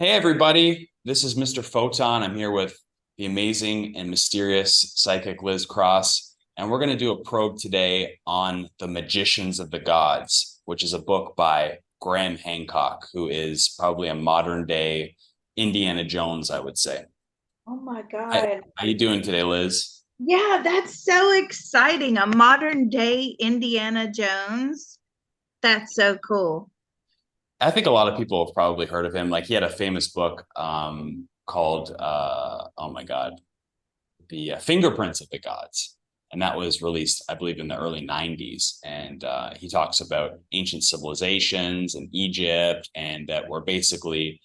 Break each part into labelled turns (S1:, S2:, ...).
S1: Hey, everybody. This is Mr. Photon. I'm here with the amazing and mysterious psychic Liz Cross, and we're going to do a probe today on The Magicians of the Gods, which is a book by Graham Hancock, who is probably a modern day Indiana Jones, I would say.
S2: Oh my
S1: Hi,
S2: God.
S1: how you doing today, Liz?
S2: Yeah, that's so exciting. A modern day Indiana Jones. That's so cool.
S1: I think a lot of people have probably heard of him. Like he had a famous book called, oh my God, the Fingerprints of the Gods. And that was released, I believe, in the early 90s. And he talks about ancient civilizations in Egypt, and that we're basically,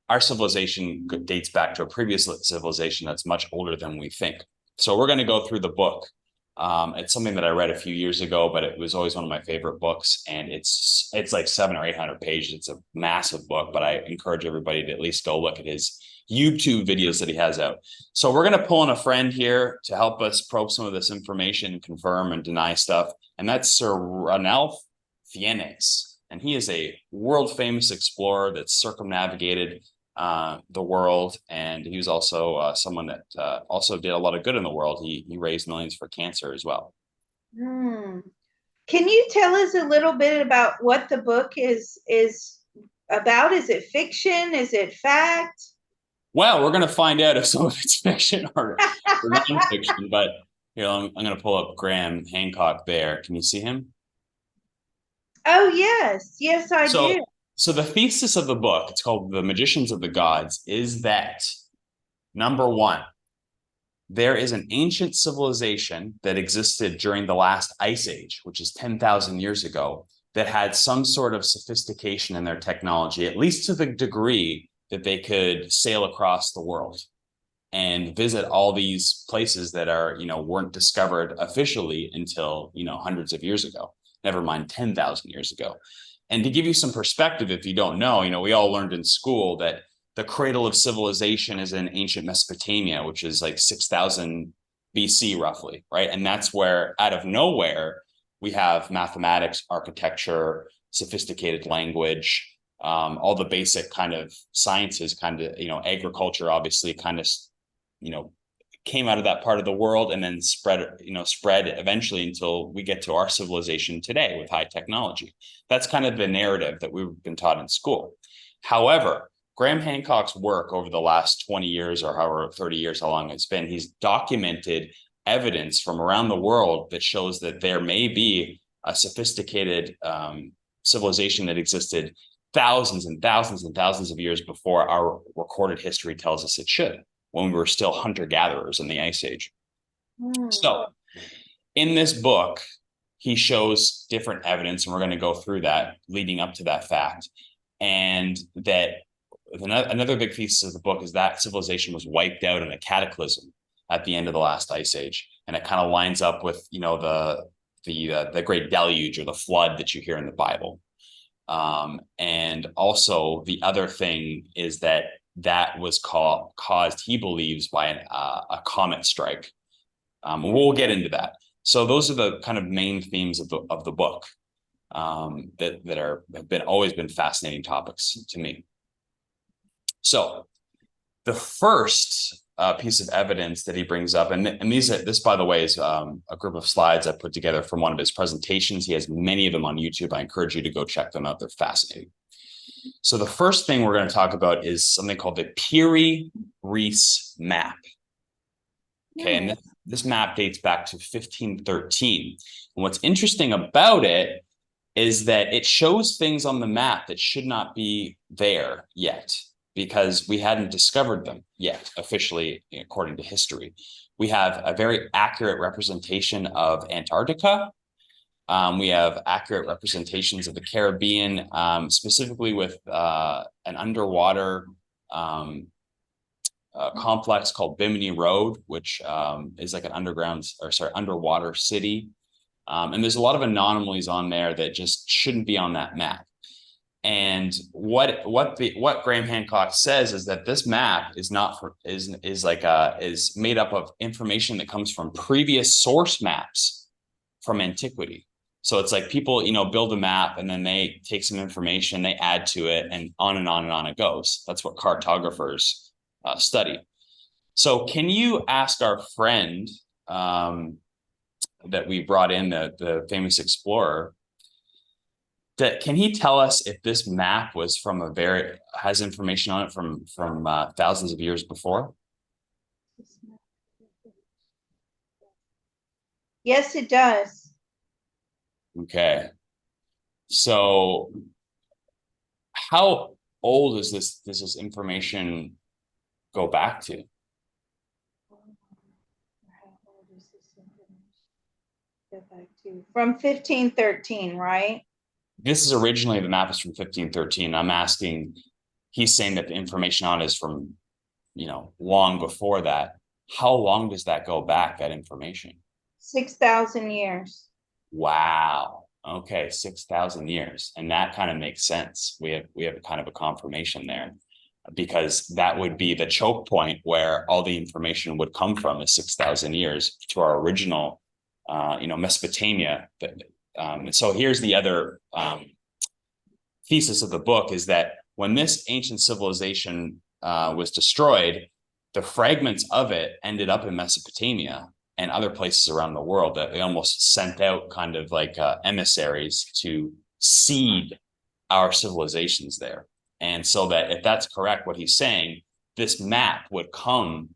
S1: our civilization dates back to a previous civilization that's much older than we think. So we're going to go through the book. It's something that I read a few years ago, but it was always one of my favorite books. And it's like 700 or 800 pages. It's a massive book, but I encourage everybody to at least go look at his YouTube videos that he has out. So we're going to pull in a friend here to help us probe some of this information, confirm and deny stuff. And that's Sir Ranulph Fiennes. And he is a world famous explorer that circumnavigated the world, and he was also someone that also did a lot of good in the world. He raised millions for cancer as well.
S2: Hmm. Can you tell us a little bit about what the book is about? Is it fiction? Is it fact?
S1: Well, we're going to find out if some of it's fiction or non-fiction, but I'm going to pull up Graham Hancock there. Can you see him?
S2: Oh yes, yes I
S1: So,
S2: do.
S1: so the thesis of the book, it's called The Magicians of the Gods, is that number one, there is an ancient civilization that existed during the last ice age, which is 10,000 years ago, that had some sort of sophistication in their technology, at least to the degree that they could sail across the world and visit all these places that weren't discovered officially until, hundreds of years ago, never mind 10,000 years ago. And to give you some perspective, if you don't know, we all learned in school that the cradle of civilization is in ancient Mesopotamia, which is like 6,000 BC roughly, right? And that's where, out of nowhere, we have mathematics, architecture, sophisticated language, all the basic kind of sciences, agriculture, obviously, came out of that part of the world and then spread eventually until we get to our civilization today with high technology. That's kind of the narrative that we've been taught in school. However, Graham Hancock's work over the last 20 years or however 30 years, how long it's been, he's documented evidence from around the world that shows that there may be a sophisticated civilization that existed thousands and thousands and thousands of years before our recorded history tells us it should, when we were still hunter-gatherers in the Ice Age. So in this book, he shows different evidence, and we're going to go through that leading up to that fact. And that another big thesis of the book is that civilization was wiped out in a cataclysm at the end of the last Ice Age. And it kind of lines up with, the great deluge or the flood that you hear in the Bible. And also the other thing is that was caused, he believes, by a comet strike. We'll get into that. So those are the kind of main themes of the book that have always been fascinating topics to me. So the first piece of evidence that he brings up, and this, by the way, is a group of slides I put together from one of his presentations. He has many of them on YouTube. I encourage you to go check them out. They're fascinating. So the first thing we're going to talk about is something called the Piri-Reis map. Okay, and this map dates back to 1513. And what's interesting about it is that it shows things on the map that should not be there yet, because we hadn't discovered them yet, officially, according to history. We have a very accurate representation of Antarctica. We have accurate representations of the Caribbean, specifically with an underwater complex called Bimini Road, which is like an underwater city. And there's a lot of anomalies on there that just shouldn't be on that map. And what Graham Hancock says is that this map is not for is made up of information that comes from previous source maps from antiquity. So it's like people, build a map and then they take some information, they add to it, and on and on and on it goes. That's what cartographers study. So can you ask our friend that we brought in, the famous explorer, that can he tell us if this map was from has information on it from thousands of years before?
S2: Yes, it does.
S1: Okay. So how old is does this information go back to?
S2: From 1513, right?
S1: This is originally, the map is from 1513. I'm asking, he's saying that the information on it is from, long before that. How long does that go back, that information?
S2: 6,000 years.
S1: Wow. Okay, 6,000 years. And that kind of makes sense. We have kind of a confirmation there, because that would be the choke point where all the information would come from, is 6,000 years to our original, Mesopotamia. So here's the other thesis of the book, is that when this ancient civilization was destroyed, the fragments of it ended up in Mesopotamia and other places around the world, that they almost sent out kind of like emissaries to seed our civilizations there. And so that if that's correct, what he's saying, this map would come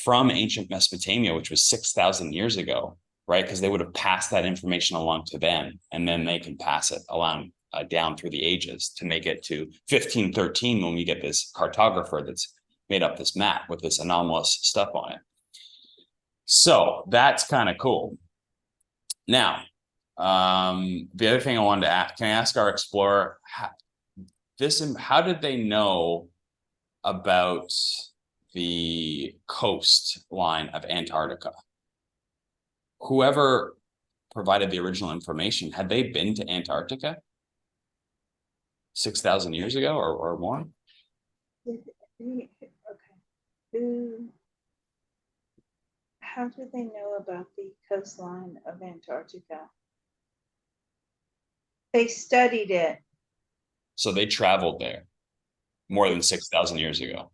S1: from ancient Mesopotamia, which was 6,000 years ago, right? Because they would have passed that information along to them, and then they can pass it along down through the ages to make it to 1513, when we get this cartographer that's made up this map with this anomalous stuff on it. So that's kind of cool. Now, the other thing I wanted to ask, can I ask our explorer, how did they know about the coastline of Antarctica? Whoever provided the original information, had they been to Antarctica 6,000 years ago or more?
S2: Okay. How do they know about the coastline of Antarctica? They studied it.
S1: So they traveled there more than 6,000 years ago.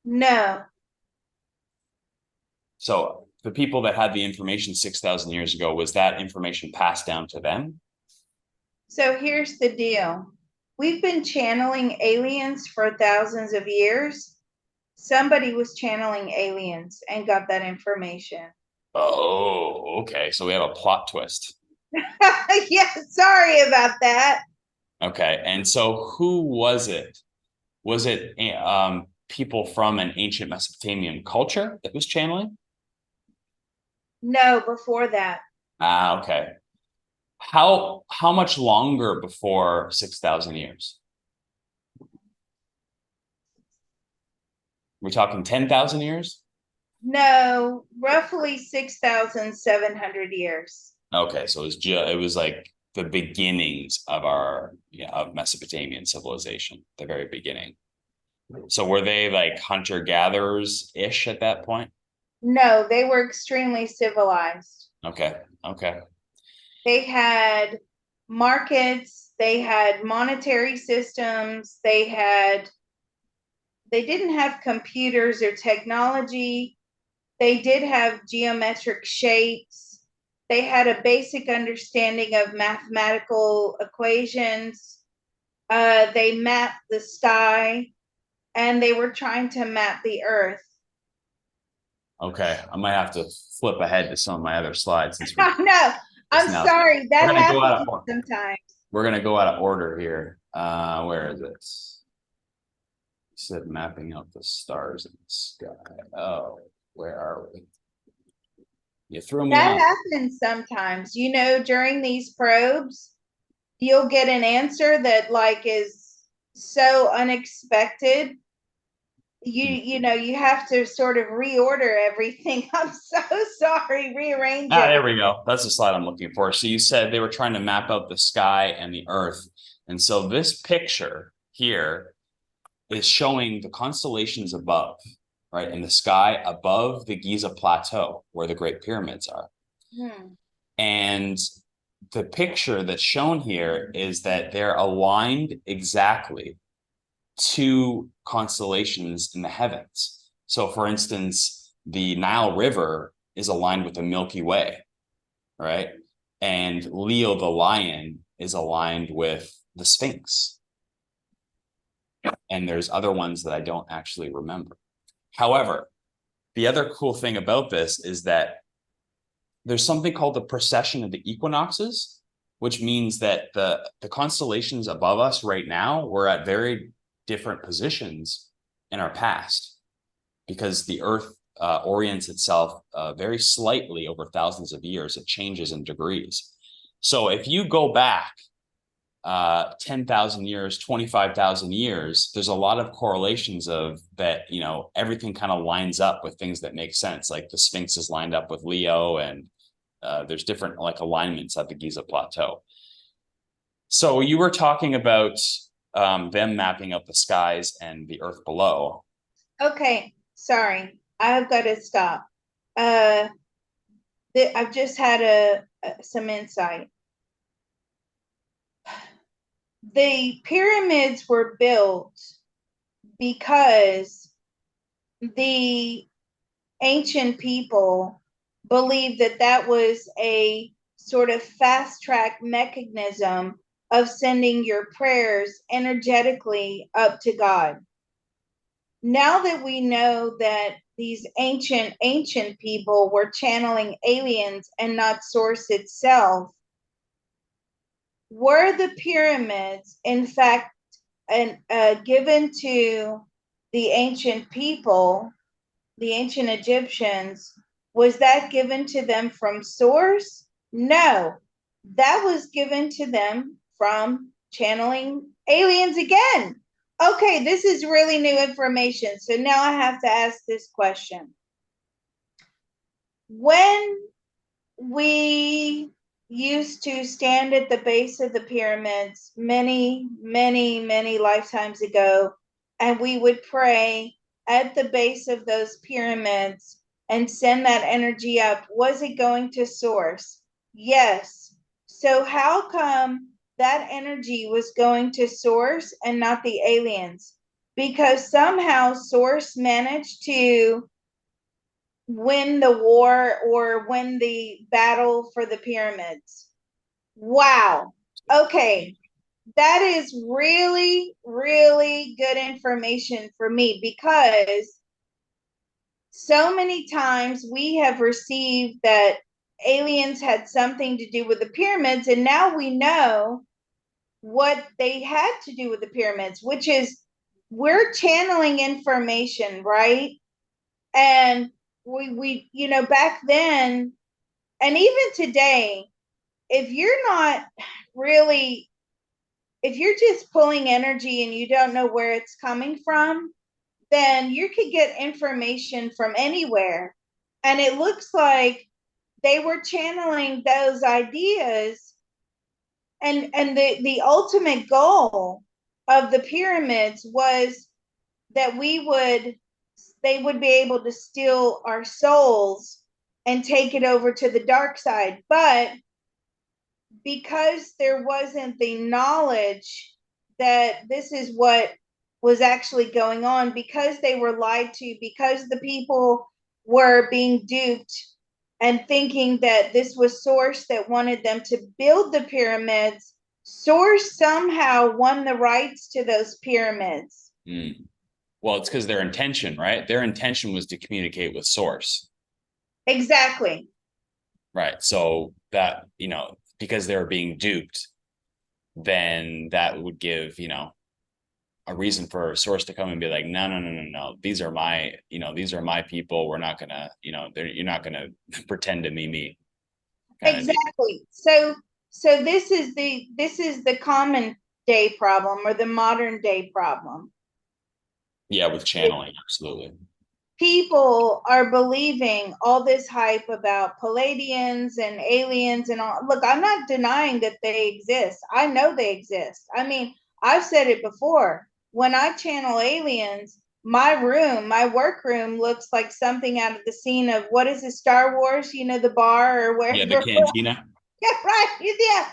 S2: No.
S1: So the people that had the information 6,000 years ago, was that information passed down to them?
S2: So here's the deal. We've been channeling aliens for thousands of years. Somebody was channeling aliens and got that information.
S1: Oh, okay. So we have a plot twist.
S2: Yeah, sorry about that.
S1: Okay. And so who was it? Was it people from an ancient Mesopotamian culture that was channeling?
S2: No, before that.
S1: Okay. How much longer before 6,000 years? We're talking 10,000 years?
S2: No, roughly 6,700 years.
S1: Okay, so it was like the beginnings of our of Mesopotamian civilization, the very beginning. So were they like hunter-gatherers ish at that point?
S2: No, they were extremely civilized.
S1: Okay.
S2: They had markets, they had monetary systems, they didn't have computers or technology. They did have geometric shapes. They had a basic understanding of mathematical equations. They mapped the sky, and they were trying to map the earth.
S1: Okay, I might have to flip ahead to some of my other slides since
S2: No, I'm sorry. That happens sometimes.
S1: We're gonna go out of order here. Where is it? It said mapping out the stars in the sky. Oh, where are we? You threw me
S2: That
S1: off.
S2: happens sometimes. During these probes, you'll get an answer that is so unexpected. You have to sort of reorder everything. I'm so sorry. Rearrange it.
S1: There we go. That's the slide I'm looking for. So you said they were trying to map out the sky and the earth. And so this picture here is showing the constellations above, right, in the sky above the Giza Plateau, where the Great Pyramids are.
S2: Hmm.
S1: And the picture that's shown here is that they're aligned exactly to constellations in the heavens. So, for instance, the Nile River is aligned with the Milky Way, right? And Leo the lion is aligned with the Sphinx. And there's other ones that I don't actually remember. However, the other cool thing about this is that there's something called the precession of the equinoxes, which means that the constellations above us right now were at very different positions in our past, because the Earth orients itself very slightly over thousands of years. It changes in degrees. So if you go back 10,000 years, 25,000 years, there's a lot of correlations of that, everything kind of lines up with things that make sense. Like the Sphinx is lined up with Leo, and there's different like alignments at the Giza Plateau. So you were talking about them mapping out the skies and the Earth below.
S2: Okay, sorry, I've got to stop. I've just had some insight. The pyramids were built because the ancient people believed that that was a sort of fast track mechanism of sending your prayers energetically up to God. Now that we know that these ancient people were channeling aliens and not source itself, were the pyramids in fact given to the ancient people, the ancient Egyptians? Was that given to them from source? No, that was given to them from channeling aliens again. Okay, this is really new information. So now I have to ask this question. When we used to stand at the base of the pyramids many lifetimes ago, and we would pray at the base of those pyramids and send that energy up, was it going to source? Yes. So how come that energy was going to source and not the aliens? Because somehow source managed to win the war or win the battle for the pyramids. Wow. Okay. That is really, really good information for me, because so many times we have received that aliens had something to do with the pyramids, and now we know what they had to do with the pyramids, which is we're channeling information, right? And we back then and even today, if you're not really, if you're just pulling energy and you don't know where it's coming from, then you could get information from anywhere. And it looks like they were channeling those ideas, and the ultimate goal of the pyramids was that they would be able to steal our souls and take it over to the dark side. But because there wasn't the knowledge that this is what was actually going on, because they were lied to, because the people were being duped and thinking that this was Source that wanted them to build the pyramids, Source somehow won the rights to those pyramids.
S1: Mm. Well, it's because their intention, right? Their intention was to communicate with Source.
S2: Exactly.
S1: Right. So that, because they were being duped, then that would give, a reason for Source to come and be like, no. These are my people. We're not gonna, you're not gonna pretend to be me.
S2: Exactly. So this is the common day problem, or the modern day problem.
S1: Yeah, with channeling, absolutely.
S2: people are believing all this hype about Palladians and aliens and all. Look, I'm not denying that they exist. I know they exist. I mean, I've said it before. When I channel aliens, my room, my workroom looks like something out of the scene of, what is it, Star Wars, you know, the bar or
S1: Yeah, the
S2: wherever.
S1: cantina.
S2: Yeah, right. Yeah.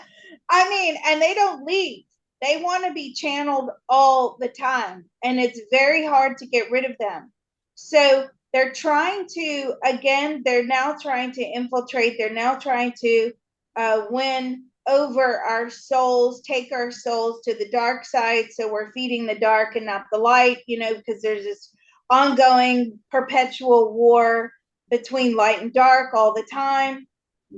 S2: I mean, and they don't leave. They want to be channeled all the time. And it's very hard to get rid of them. So they're trying to, again, they're now trying to infiltrate. They're now trying to win over our souls, take our souls to the dark side. So we're feeding the dark and not the light, you know, because there's this ongoing perpetual war between light and dark all the time.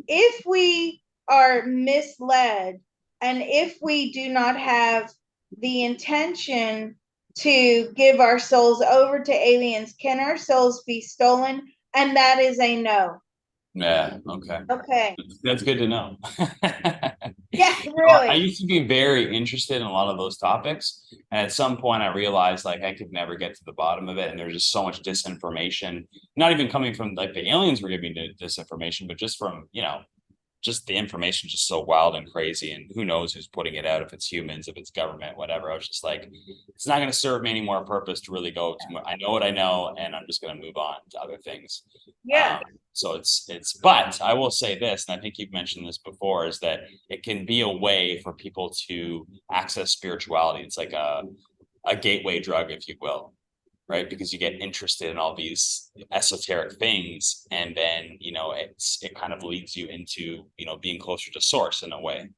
S2: If we are misled and if we do not have the intention to give our souls over to aliens, can our souls be stolen? And that is a no.
S1: Yeah, okay.
S2: Okay.
S1: That's good to know.
S2: Yeah,
S1: I
S2: really.
S1: used to be very interested in a lot of those topics. And at some point I realized like I could never get to the bottom of it. And there's just so much disinformation, not even coming from like the aliens were giving disinformation, but just from, you know, just the information just so wild and crazy, and who knows who's putting it out, if it's humans, if it's government, whatever. I was just like, it's not going to serve me any more purpose to really go to, I know what I know, and I'm just going to move on to other things.
S2: Yeah.
S1: So but I will say this, and I think you've mentioned this before, is that it can be a way for people to access spirituality. It's like a gateway drug, if you will, right? Because you get interested in all these esoteric things, and then, you know, it kind of leads you into, you know, being closer to source in a way.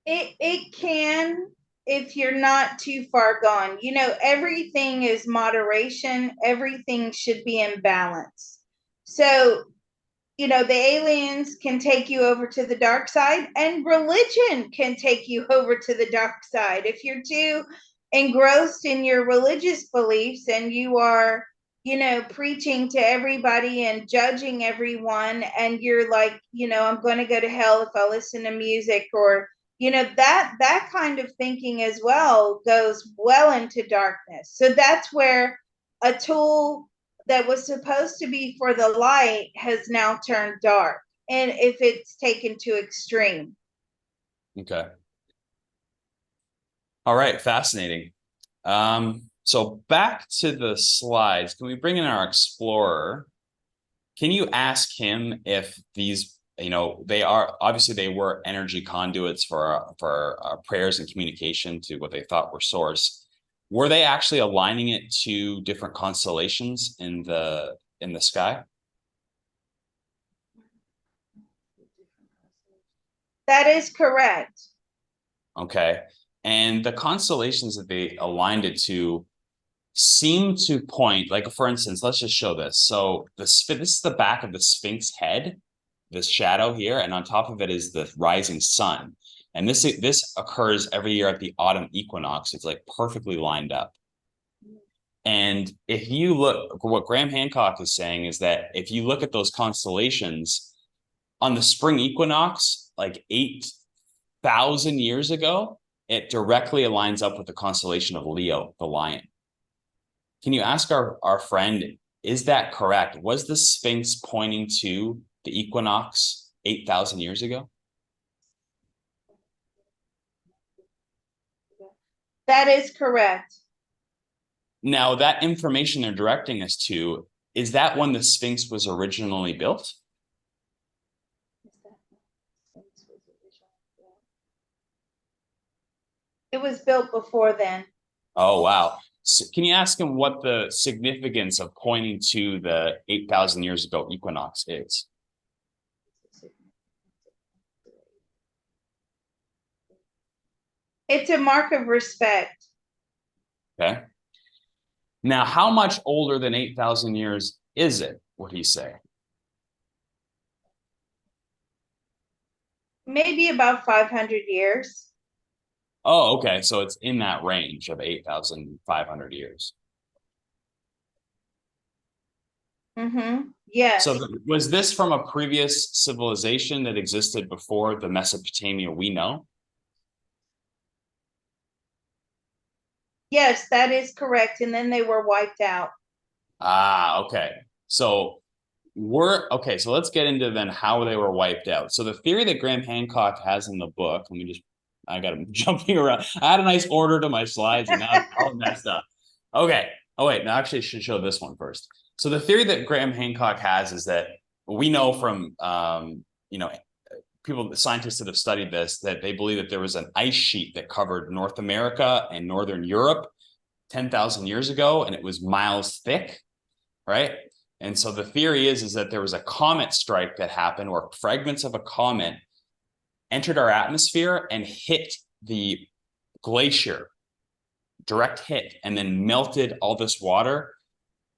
S2: It can, if you're not too far gone. You know, everything is moderation, everything should be in balance. So, you know, the aliens can take you over to the dark side, and religion can take you over to the dark side. If you're too engrossed in your religious beliefs and you are, you know, preaching to everybody and judging everyone, and you're like, you know, I'm going to go to hell if I listen to music, or, you know, that kind of thinking as well goes well into darkness. So that's where a tool that was supposed to be for the light has now turned dark, and if it's taken to extreme.
S1: Okay. All right. Fascinating. So back to the slides. Can we bring in our explorer? Can you ask him if these, you know, they are obviously they were energy conduits for our prayers and communication to what they thought were source. Were they actually aligning it to different constellations in the sky?
S2: That is correct.
S1: Okay. And the constellations that they aligned it to seem to point, like for instance, let's just show this. So this is the back of the Sphinx head, this shadow here, and on top of it is the rising sun. And this occurs every year at the autumn equinox. It's like perfectly lined up. And if you look, what Graham Hancock is saying is that if you look at those constellations on the spring equinox, like 8,000 years ago, it directly aligns up with the constellation of Leo, the lion. Can you ask our friend, is that correct? Was the Sphinx pointing to the equinox 8,000 years ago?
S2: That is correct.
S1: Now, that information they're directing us to, is that when the Sphinx was originally built?
S2: It was built before then.
S1: Oh, wow. So can you ask him what the significance of pointing to the 8,000 years ago equinox is?
S2: It's a mark of respect.
S1: Okay. Now, how much older than 8,000 years is it, would he say?
S2: Maybe about 500 years.
S1: Oh, okay. So it's in that range of 8,500 years.
S2: Mm-hmm. Yes.
S1: So was this from a previous civilization that existed before the Mesopotamia we know?
S2: Yes, that is correct. And then they were wiped out.
S1: Okay. So so let's get into then how they were wiped out. So the theory that Graham Hancock has in the book, I got him jumping around. I had a nice order to my slides and now it's all messed up. Okay. Oh wait, no, actually I should show this one first. So the theory that Graham Hancock has is that we know from people, scientists that have studied this, that they believe that there was an ice sheet that covered North America and Northern Europe 10,000 years ago, and it was miles thick, right? And so the theory is that there was a comet strike that happened, or fragments of a comet entered our atmosphere and hit the glacier, direct hit, and then melted all this water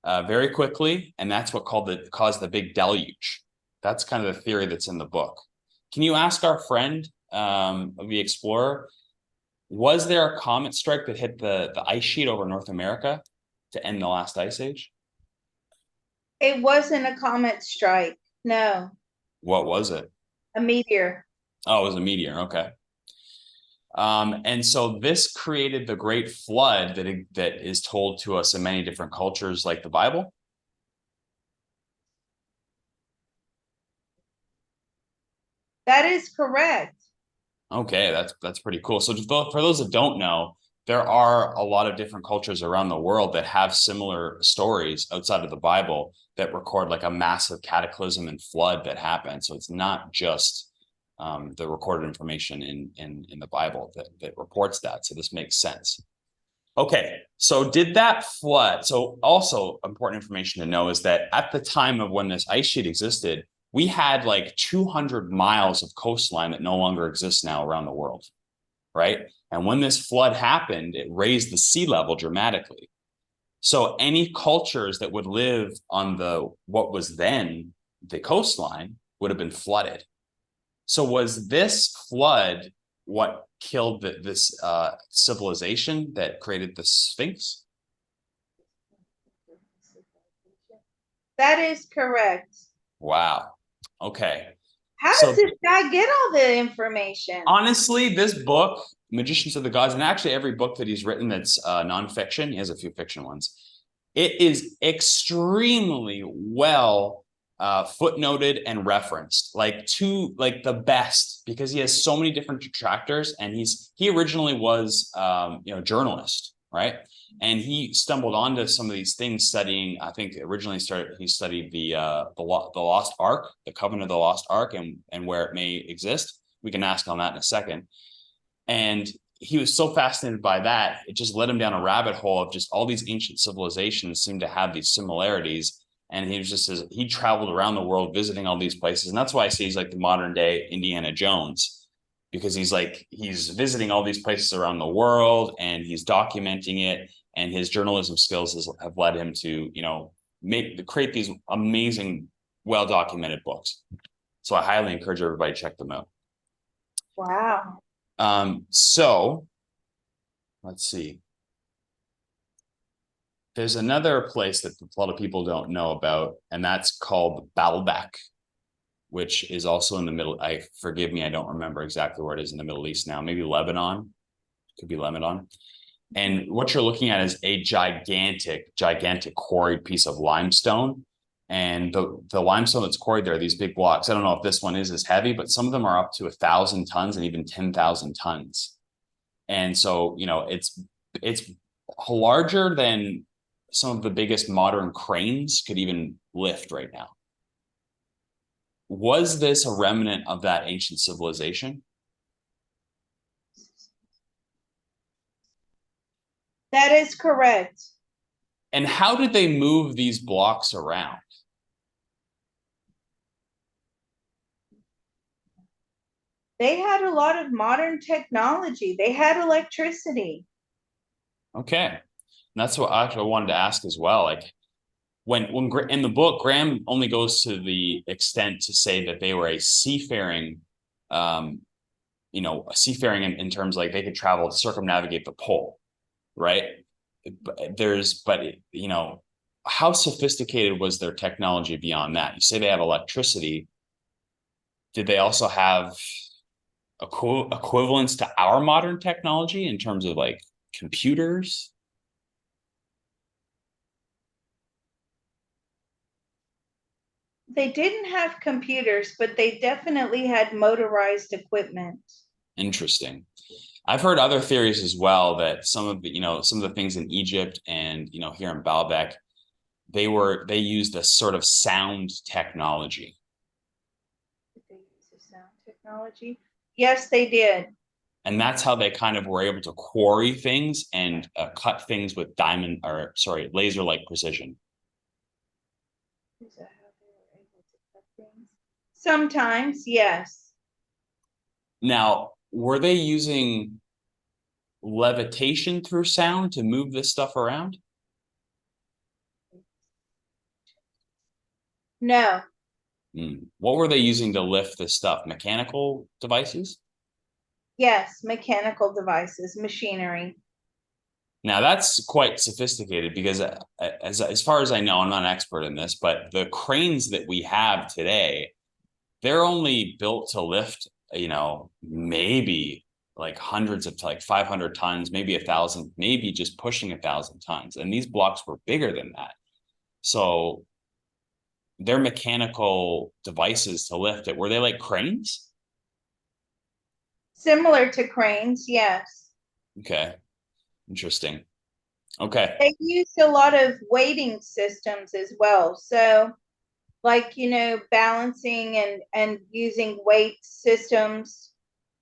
S1: very quickly. And that's what caused the big deluge. That's kind of the theory that's in the book. Can you ask our friend of the explorer, was there a comet strike that hit the ice sheet over North America to end the last ice age?
S2: It wasn't a comet strike. No,
S1: What was it?
S2: a meteor.
S1: Oh, it was a meteor. Okay. And so this created the great flood that is told to us in many different cultures, like the Bible.
S2: That is correct.
S1: Okay, that's pretty cool. So for those that don't know, there are a lot of different cultures around the world that have similar stories outside of the Bible that record like a massive cataclysm and flood that happened. So it's not just the recorded information in the Bible that reports that. So this makes sense. Okay, so did that flood? So also important information to know is that at the time of when this ice sheet existed, we had like 200 miles of coastline that no longer exists now around the world, right? And when this flood happened, it raised the sea level dramatically. So any cultures that would live on what was then the coastline would have been flooded. So was this flood what killed this civilization that created the Sphinx?
S2: That is correct.
S1: Wow. Okay.
S2: How
S1: So
S2: does this guy get all the information?
S1: honestly, this book, Magicians of the Gods, and actually every book that he's written that's nonfiction, he has a few fiction ones, it is extremely well footnoted and referenced, like the best, because he has so many different detractors, and he originally was journalist, right? And he stumbled onto some of these things studying. I think originally he studied the Lost Ark, the Covenant of the Lost Ark, and where it may exist. We can ask on that in a second. And he was so fascinated by that, it just led him down a rabbit hole of just all these ancient civilizations seem to have these similarities. And he traveled around the world visiting all these places. And that's why I say he's like the modern day Indiana Jones, because he's visiting all these places around the world and he's documenting it. And his journalism skills have led him to, create these amazing, well-documented books. So I highly encourage everybody to check them out.
S2: Wow.
S1: So let's see. There's another place that a lot of people don't know about, and that's called Baalbek, which is also in the middle. Forgive me, I don't remember exactly where it is in the Middle East now. Maybe Lebanon. Could be Lebanon. And what you're looking at is a gigantic quarried piece of limestone. And the limestone that's quarried there, these big blocks, I don't know if this one is as heavy, but some of them are up to 1,000 tons and even 10,000 tons. And so, it's larger than some of the biggest modern cranes could even lift right now. Was this a remnant of that ancient civilization?
S2: That is correct.
S1: And how did they move these blocks around?
S2: They had a lot of modern technology. They had electricity.
S1: Okay. And that's what actually I wanted to ask as well. Like when in the book, Graham only goes to the extent to say that they were a seafaring, in terms like they could travel to circumnavigate the pole, right? But how sophisticated was their technology beyond that? You say they have electricity. Did they also have equivalents to our modern technology in terms of like computers?
S2: They didn't have computers, but they definitely had motorized equipment.
S1: Interesting. I've heard other theories as well that some of the, some of the things in Egypt and, here in Baalbek, they used a sort of sound technology.
S2: Did they use the sound technology? Yes, they did.
S1: And that's how they kind of were able to quarry things and cut things with laser like precision.
S2: Is that how they were able to cut things? Sometimes, yes.
S1: Now, were they using levitation through sound to move this stuff around?
S2: No.
S1: What were they using to lift this stuff? Mechanical devices?
S2: Yes, mechanical devices, machinery.
S1: Now that's quite sophisticated because as far as I know, I'm not an expert in this, but the cranes that we have today, they're only built to lift, maybe like hundreds of like 500 tons, maybe 1,000, maybe just pushing 1,000 tons. And these blocks were bigger than that. So their mechanical devices to lift it, were they like cranes?
S2: Similar to cranes, yes.
S1: Okay, interesting. Okay.
S2: They used a lot of weighting systems as well. So, like, balancing and using weight systems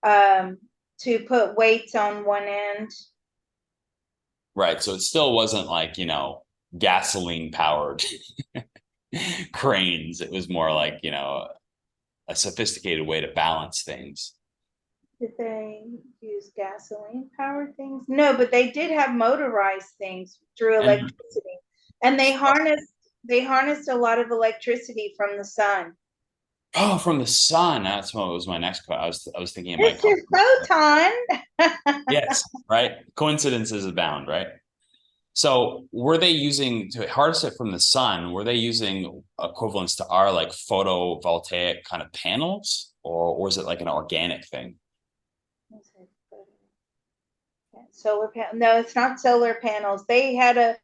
S2: to put weights on one end.
S1: Right. So it still wasn't like, gasoline powered cranes. It was more like, a sophisticated way to balance things.
S2: Did they use gasoline powered things? No, but they did have motorized things through
S1: And
S2: electricity. And they harnessed a lot of electricity from the sun.
S1: oh, from the sun. That's what was my next question. I was thinking it might
S2: Mr.
S1: come.
S2: Photon.
S1: Yes, right. Coincidences abound, right? So were they using to harness it from the sun? Were they using equivalents to our like photovoltaic kind of panels, or was it like an organic thing?
S2: Solar panel. No, it's not solar panels. They had a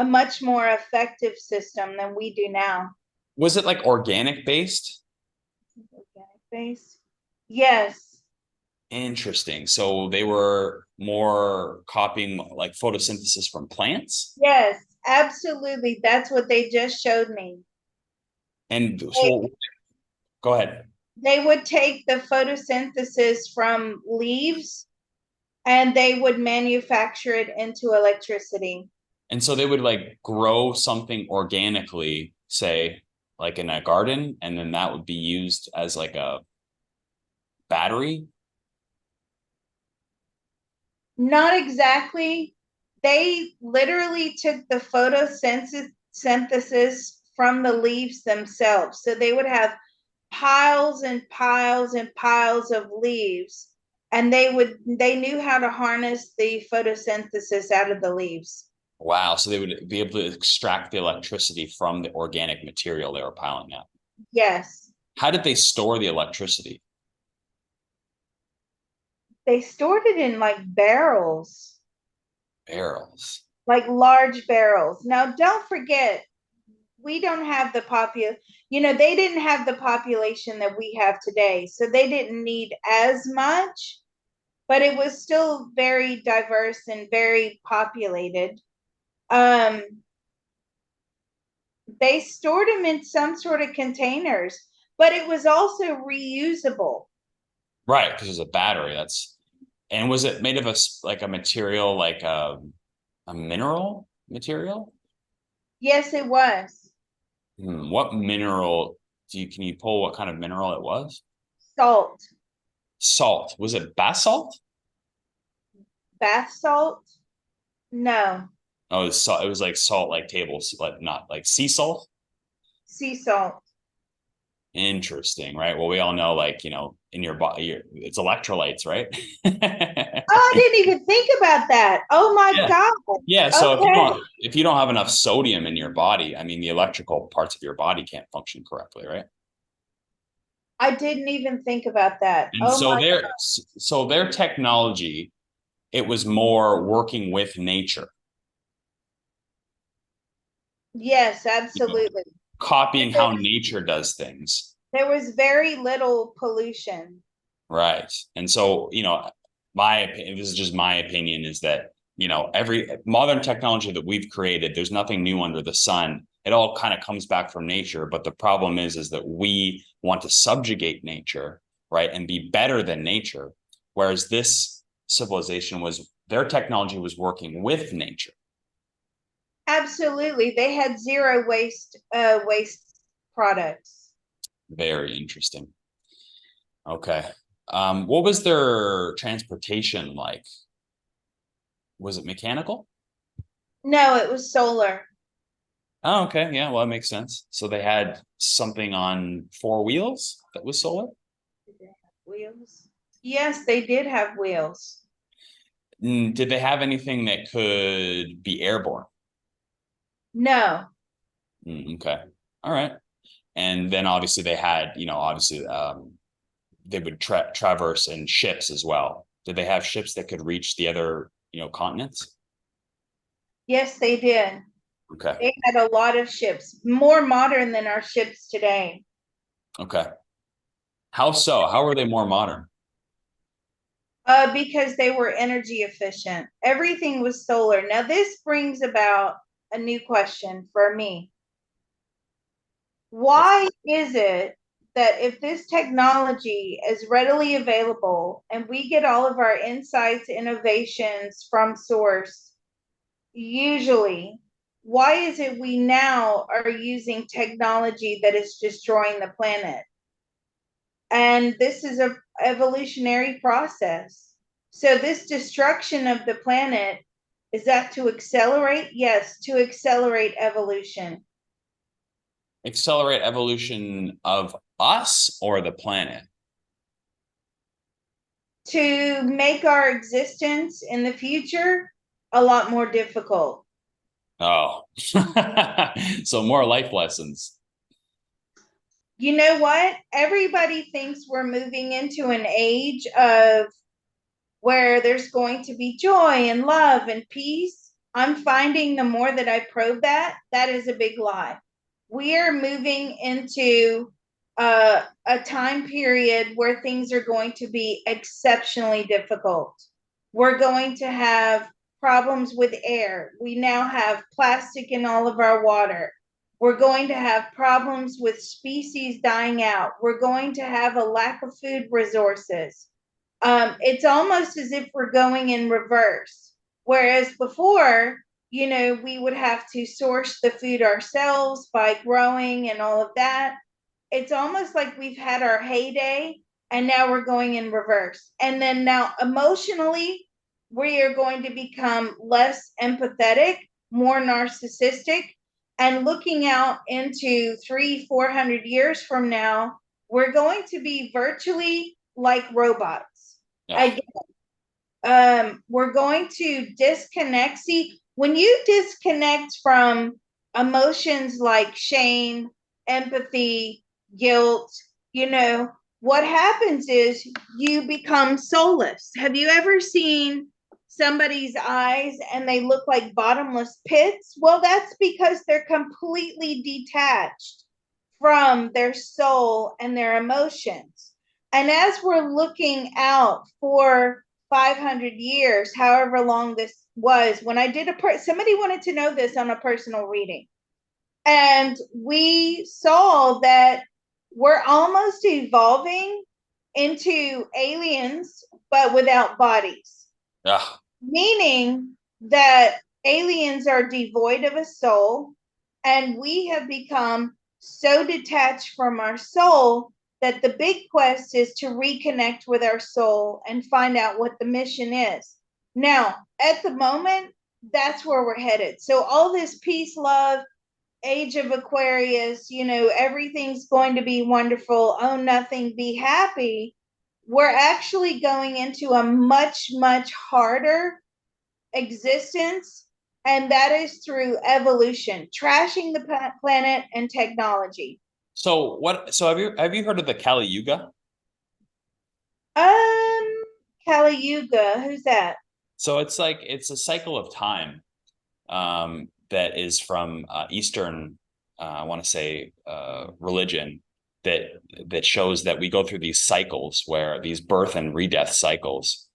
S2: much more effective system than we do now.
S1: Was it like organic based?
S2: Organic base. Yes.
S1: Interesting. So they were more copying like photosynthesis from plants.
S2: Yes, absolutely. That's what they just showed me.
S1: And
S2: They,
S1: so go ahead.
S2: they would take the photosynthesis from leaves and they would manufacture it into electricity.
S1: And so they would like grow something organically, say, like in a garden, and then that would be used as like a battery.
S2: Not exactly. They literally took the photosynthesis from the leaves themselves. So they would have piles and piles and piles of leaves, and they knew how to harness the photosynthesis out of the leaves.
S1: Wow. So they would be able to extract the electricity from the organic material they were piling up.
S2: Yes.
S1: How did they store the electricity?
S2: They stored it in like barrels,
S1: Barrels.
S2: like large barrels. Now, don't forget, we don't have they didn't have the population that we have today. So they didn't need as much, but it was still very diverse and very populated. Um, they stored them in some sort of containers, but it was also reusable.
S1: Right, because it's a battery. And was it made of like a material, like a mineral material?
S2: Yes, it was.
S1: What mineral can you pull what kind of mineral it was?
S2: Salt.
S1: Salt. Was it basalt?
S2: Bath salt? No.
S1: Oh, it was salt. It was like salt, like tables, but not like sea salt.
S2: Sea salt.
S1: Interesting, right? Well, we all know, like, in your body, it's electrolytes, right?
S2: Oh, I didn't even think about that. Oh my
S1: Yeah.
S2: God.
S1: Yeah. So
S2: Okay.
S1: if you don't have enough sodium in your body, I mean, the electrical parts of your body can't function correctly, right?
S2: I didn't even think about that.
S1: And
S2: Oh my
S1: so their technology, it was more working with nature.
S2: Yes, absolutely.
S1: copying how nature does things.
S2: There was very little pollution.
S1: Right. And so, my opinion, this is just my opinion, is that, every modern technology that we've created, there's nothing new under the sun. It all kind of comes back from nature. But the problem is that we want to subjugate nature, right, and be better than nature. Whereas this civilization their technology was working with nature.
S2: Absolutely. They had zero waste products.
S1: Very interesting. Okay. What was their transportation like? Was it mechanical?
S2: No, it was solar.
S1: Oh, okay. Yeah, well, that makes sense. So they had something on four wheels that was solar.
S2: Did they have wheels? Yes, they did have wheels.
S1: Did they have anything that could be airborne?
S2: No.
S1: Okay. All right. And then obviously they had, they would traverse in ships as well. Did they have ships that could reach the other, continents?
S2: Yes, they did.
S1: Okay.
S2: They had a lot of ships, more modern than our ships today.
S1: Okay. How so? How are they more modern?
S2: Because they were energy efficient. Everything was solar. Now, this brings about a new question for me. Why is it that if this technology is readily available and we get all of our insights, innovations from source, usually, why is it we now are using technology that is destroying the planet? And this is a evolutionary process. So this destruction of the planet, is that to accelerate? Yes, to accelerate evolution.
S1: Accelerate evolution of us or the planet?
S2: To make our existence in the future a lot more difficult.
S1: Oh, so more life lessons.
S2: You know what? Everybody thinks we're moving into an age of where there's going to be joy and love and peace. I'm finding the more that I probe that, that is a big lie. We are moving into a time period where things are going to be exceptionally difficult. We're going to have problems with air. We now have plastic in all of our water. We're going to have problems with species dying out. We're going to have a lack of food resources. It's almost as if we're going in reverse. Whereas before, we would have to source the food ourselves by growing and all of that. It's almost like we've had our heyday and now we're going in reverse. And then now emotionally, we are going to become less empathetic, more narcissistic, and looking out into 300-400 years from now, we're going to be virtually like robots.
S1: Yeah.
S2: Again, we're going to disconnect. See, when you disconnect from emotions like shame, empathy, guilt, what happens is you become soulless. Have you ever seen somebody's eyes and they look like bottomless pits? Well, that's because they're completely detached from their soul and their emotions. And as we're looking out for 500 years, however long this was, when I did somebody wanted to know this on a personal reading. And we saw that we're almost evolving into aliens, but without bodies.
S1: Yeah.
S2: Meaning that aliens are devoid of a soul, and we have become so detached from our soul that the big quest is to reconnect with our soul and find out what the mission is. Now, at the moment, that's where we're headed. So, all this peace, love, age of Aquarius, everything's going to be wonderful, own nothing, be happy. We're actually going into a much, much harder existence, and that is through evolution, trashing the planet and technology.
S1: So what? So have you heard of the Kali Yuga?
S2: Um, Kali Yuga, who's that?
S1: So it's a cycle of time that is from Eastern. I want to say religion that shows that we go through these cycles, where these birth and redeath cycles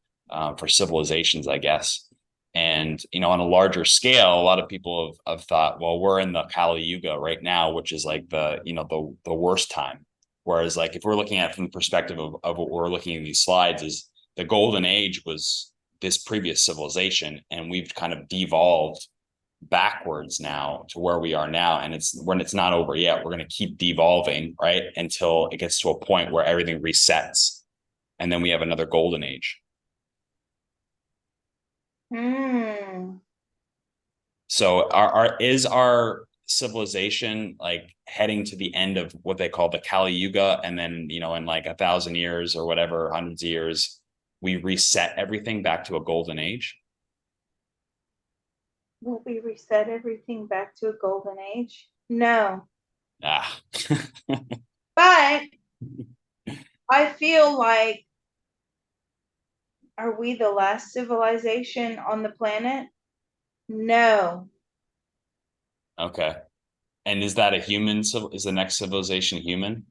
S1: for civilizations, I guess. And on a larger scale, a lot of people have thought, well, we're in the Kali Yuga right now, which is like the worst time. Whereas, like, if we're looking at it from the perspective of what we're looking in these slides, is the golden age was this previous civilization, and we've kind of devolved backwards now to where we are now. And it's not over yet. We're going to keep devolving, right, until it gets to a point where everything resets, and then we have another golden age. So is our civilization like heading to the end of what they call the Kali Yuga, and then in like 1,000 years or whatever, hundreds of years, we reset everything back to a golden age?
S2: Will we reset everything back to a golden age? No. But I feel like, are we the last civilization on the planet? No.
S1: Okay. And is that a human? Is the next civilization human?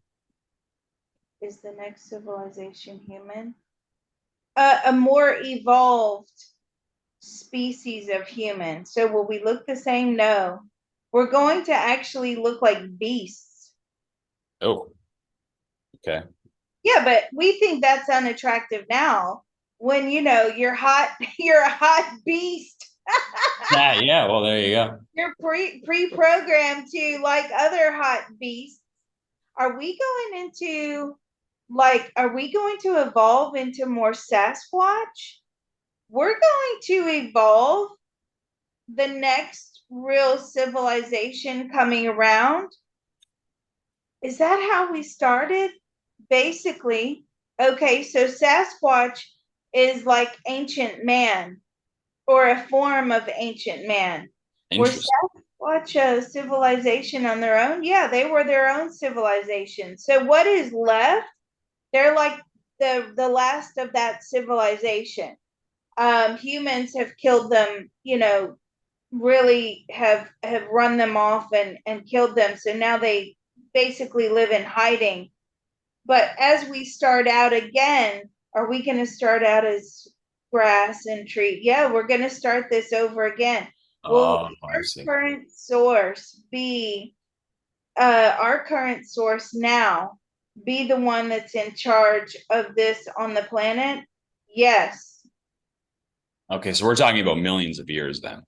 S2: Is the next civilization human? A more evolved species of human. So will we look the same? No. We're going to actually look like beasts.
S1: Oh, okay.
S2: Yeah, but we think that's unattractive now. When you're hot, you're a hot beast.
S1: Yeah. Well, there you go.
S2: You're pre-programmed to like other hot beasts. Are we going into are we going to evolve into more Sasquatch? We're going to evolve the next real civilization coming around. Is that how we started? Basically, okay, so Sasquatch is like ancient man, or a form of ancient man. Were Sasquatch a civilization on their own? Yeah, they were their own civilization. So what is left? They're like the last of that civilization. Humans have killed them, really have run them off and killed them. So now they basically live in hiding. But as we start out again, are we going to start out as grass and tree? Yeah, we're going to start this over again. Will our current source be our current source now be the one that's in charge of this on the planet? Yes.
S1: Okay, so we're talking about millions of years then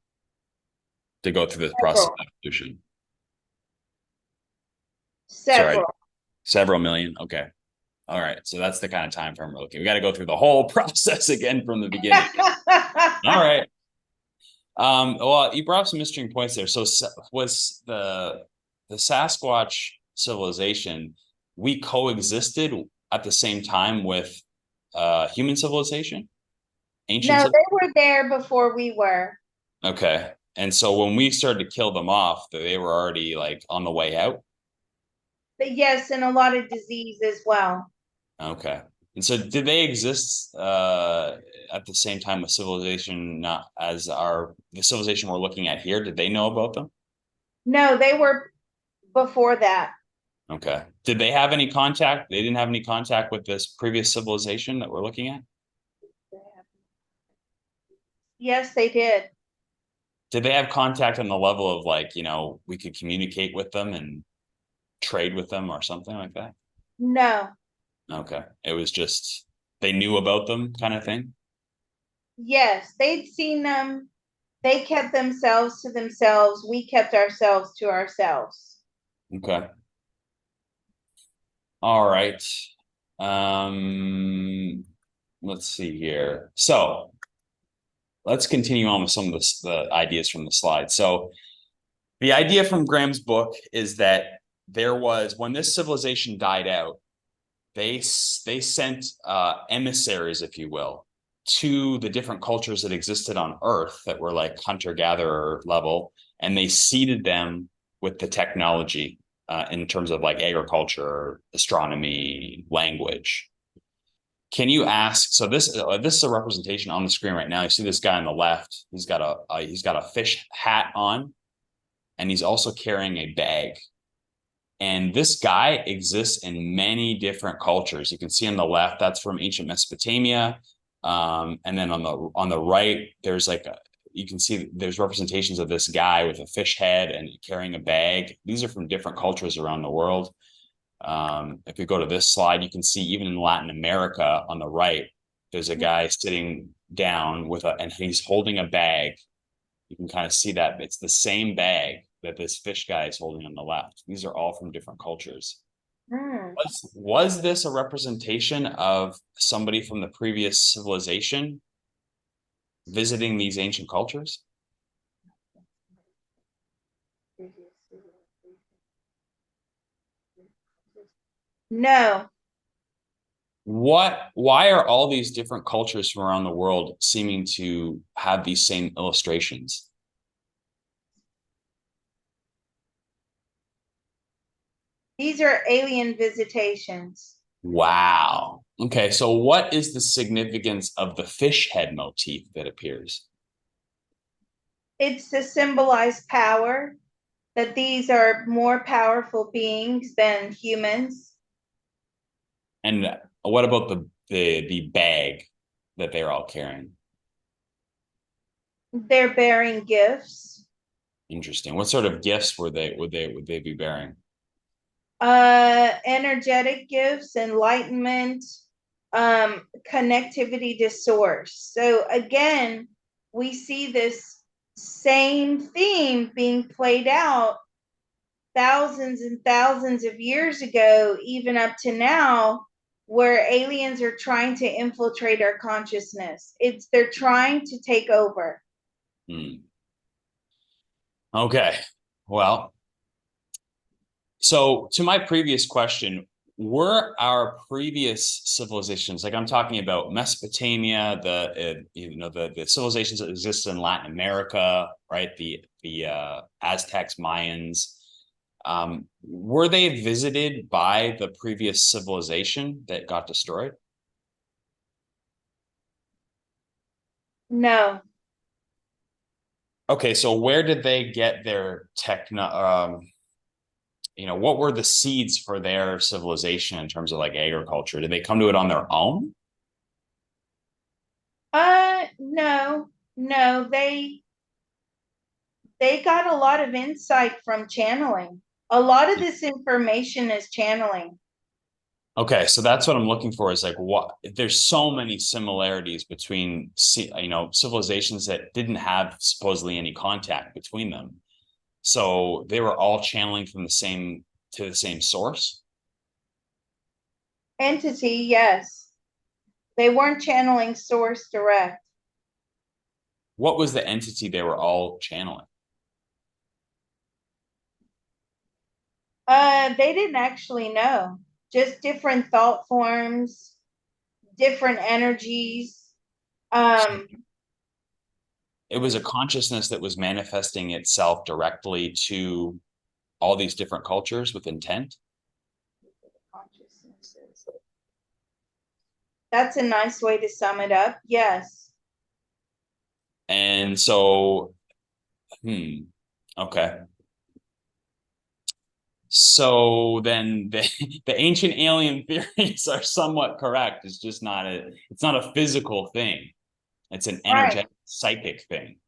S1: to go through this process of evolution. Several million. Okay. All right. So that's the kind of time frame we're looking. We got to go through the whole process again from the beginning. All right. Well, you brought up some interesting points there. So was the Sasquatch civilization, we coexisted at the same time with human civilization?
S2: Ancient No, they were there before we were.
S1: Okay. And so when we started to kill them off, they were already like on the way out?
S2: But yes, and a lot of disease as well.
S1: Okay. And so did they exist at the same time with civilization, not as the civilization we're looking at here? Did they know about them?
S2: No, they were before that.
S1: Okay. Did they have any contact? They didn't have any contact with this previous civilization that we're looking at?
S2: Yes, they did.
S1: Did they have contact on the level of like, we could communicate with them and trade with them or something like that?
S2: No.
S1: Okay. It was just they knew about them kind of thing?
S2: Yes, they'd seen them. They kept themselves to themselves. We kept ourselves to ourselves.
S1: Okay. All right. Let's see here. So let's continue on with some of the ideas from the slide. So the idea from Graham's book is that there was, when this civilization died out, they sent emissaries, if you will, to the different cultures that existed on Earth that were like hunter-gatherer level, and they seeded them with the technology in terms of like agriculture, astronomy, language. Can you ask? So this is a representation on the screen right now. You see this guy on the left. He's got a fish hat on, and he's also carrying a bag. And this guy exists in many different cultures. You can see on the left, that's from ancient Mesopotamia. And then on the right, there's like you can see there's representations of this guy with a fish head and carrying a bag. These are from different cultures around the world. If you go to this slide, you can see even in Latin America on the right, there's a guy sitting down and he's holding a bag. You can kind of see that it's the same bag that this fish guy is holding on the left. These are all from different cultures.
S2: Hmm.
S1: Was this a representation of somebody from the previous civilization visiting these ancient cultures?
S2: No,
S1: Why are all these different cultures from around the world seeming to have these same illustrations?
S2: these are alien visitations.
S1: Wow. Okay, so what is the significance of the fish head motif that appears?
S2: It's to symbolize power, that these are more powerful beings than humans.
S1: And what about the bag that they're all carrying?
S2: They're bearing gifts.
S1: Interesting. What sort of gifts would they be bearing?
S2: Energetic gifts, enlightenment, connectivity to source. So again, we see this same theme being played out thousands and thousands of years ago, even up to now, where aliens are trying to infiltrate our consciousness. They're trying to take over.
S1: Hmm. Okay. Well, so to my previous question, were our previous civilizations, like I'm talking about Mesopotamia, the civilizations that existed in Latin America, right? The Aztecs, Mayans, were they visited by the previous civilization that got destroyed?
S2: No.
S1: Okay, so where did they get their what were the seeds for their civilization in terms of like agriculture? Did they come to it on their own?
S2: No, no, they got a lot of insight from channeling. A lot of this information is channeling.
S1: Okay, so that's what I'm looking for is like what there's so many similarities between civilizations that didn't have supposedly any contact between them. So they were all channeling from the same source.
S2: Entity, yes. They weren't channeling source direct.
S1: What was the entity they were all channeling?
S2: They didn't actually know. Just different thought forms, different energies.
S1: So
S2: Um,
S1: it was a consciousness that was manifesting itself directly to all these different cultures with intent.
S2: consciousnesses. That's a nice way to sum it up. Yes.
S1: And so, okay. So then the ancient alien theories are somewhat correct. It's not a physical thing. It's an
S2: Right.
S1: energetic psychic thing.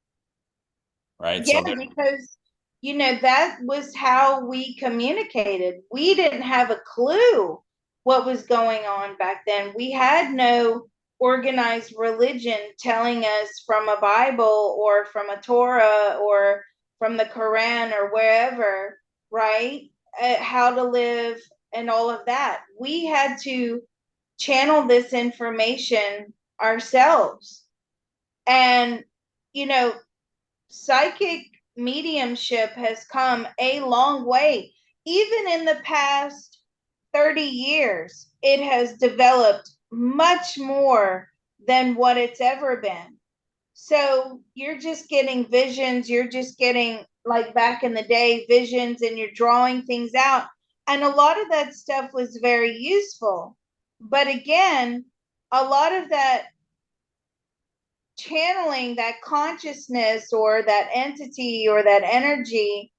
S1: Right.
S2: Yeah, because that was how we communicated. We didn't have a clue what was going on back then. We had no organized religion telling us from a Bible or from a Torah or from the Quran or wherever, right? How to live and all of that. We had to channel this information ourselves. And, you know, psychic mediumship has come a long way. Even in the past 30 years, it has developed much more than what it's ever been. So you're just getting visions, you're just getting, like back in the day, visions, and you're drawing things out. And a lot of that stuff was very useful. But again, a lot of that channeling, that consciousness or that entity or that energy,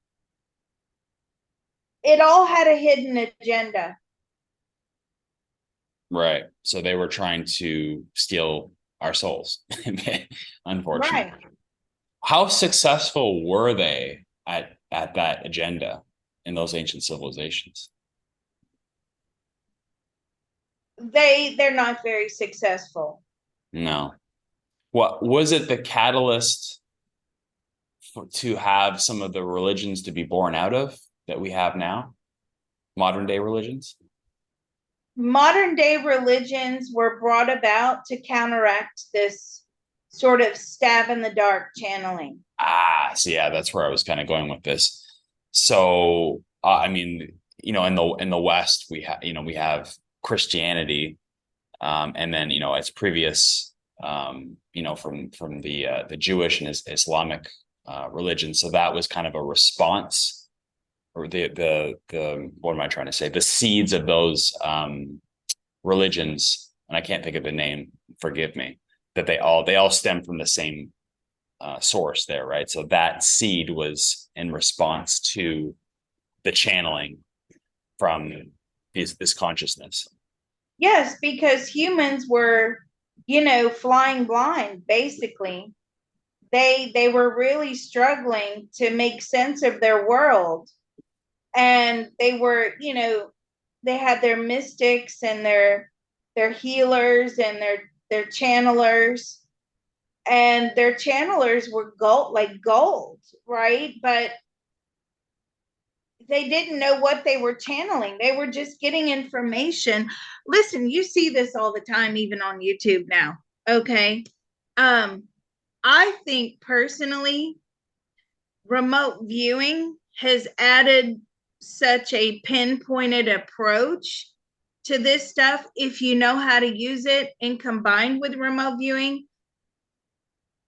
S2: it all had a hidden agenda.
S1: Right. So they were trying to steal our souls, unfortunately.
S2: Right.
S1: How successful were they at that agenda in those ancient civilizations?
S2: They're not very successful.
S1: No. What was it the catalyst to have some of the religions to be born out of that we have now? Modern day religions?
S2: Modern day religions were brought about to counteract this sort of stab in the dark channeling.
S1: So yeah, that's where I was kind of going with this. So, I mean, in the West, we have Christianity, and then its previous, from the Jewish and Islamic religion. So that was kind of a response, or the what am I trying to say? The seeds of those religions, and I can't think of the name. Forgive me. That they all stem from the same source there, right? So that seed was in response to the channeling from this consciousness.
S2: Yes, because humans were, flying blind, basically. They were really struggling to make sense of their world. And they were, they had their mystics and their healers and their channelers. And their channelers were gold, like gold, right? But they didn't know what they were channeling. They were just getting information. Listen, you see this all the time, even on YouTube now. Okay. I think personally, remote viewing has added such a pinpointed approach to this stuff if you know how to use it and combined with remote viewing,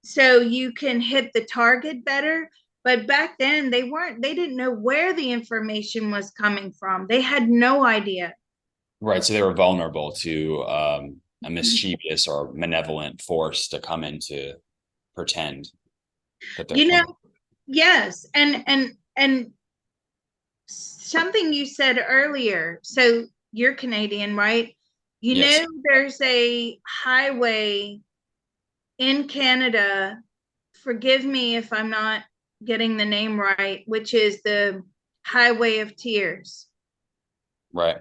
S2: so you can hit the target better. But back then they didn't know where the information was coming from. They had no idea.
S1: Right. So they were vulnerable to a mischievous or malevolent force to come in to pretend that they're
S2: You know,
S1: coming.
S2: yes. And something you said earlier. So you're Canadian, right?
S1: Yes.
S2: There's a highway in Canada. Forgive me if I'm not getting the name right, which is the Highway of Tears.
S1: Right.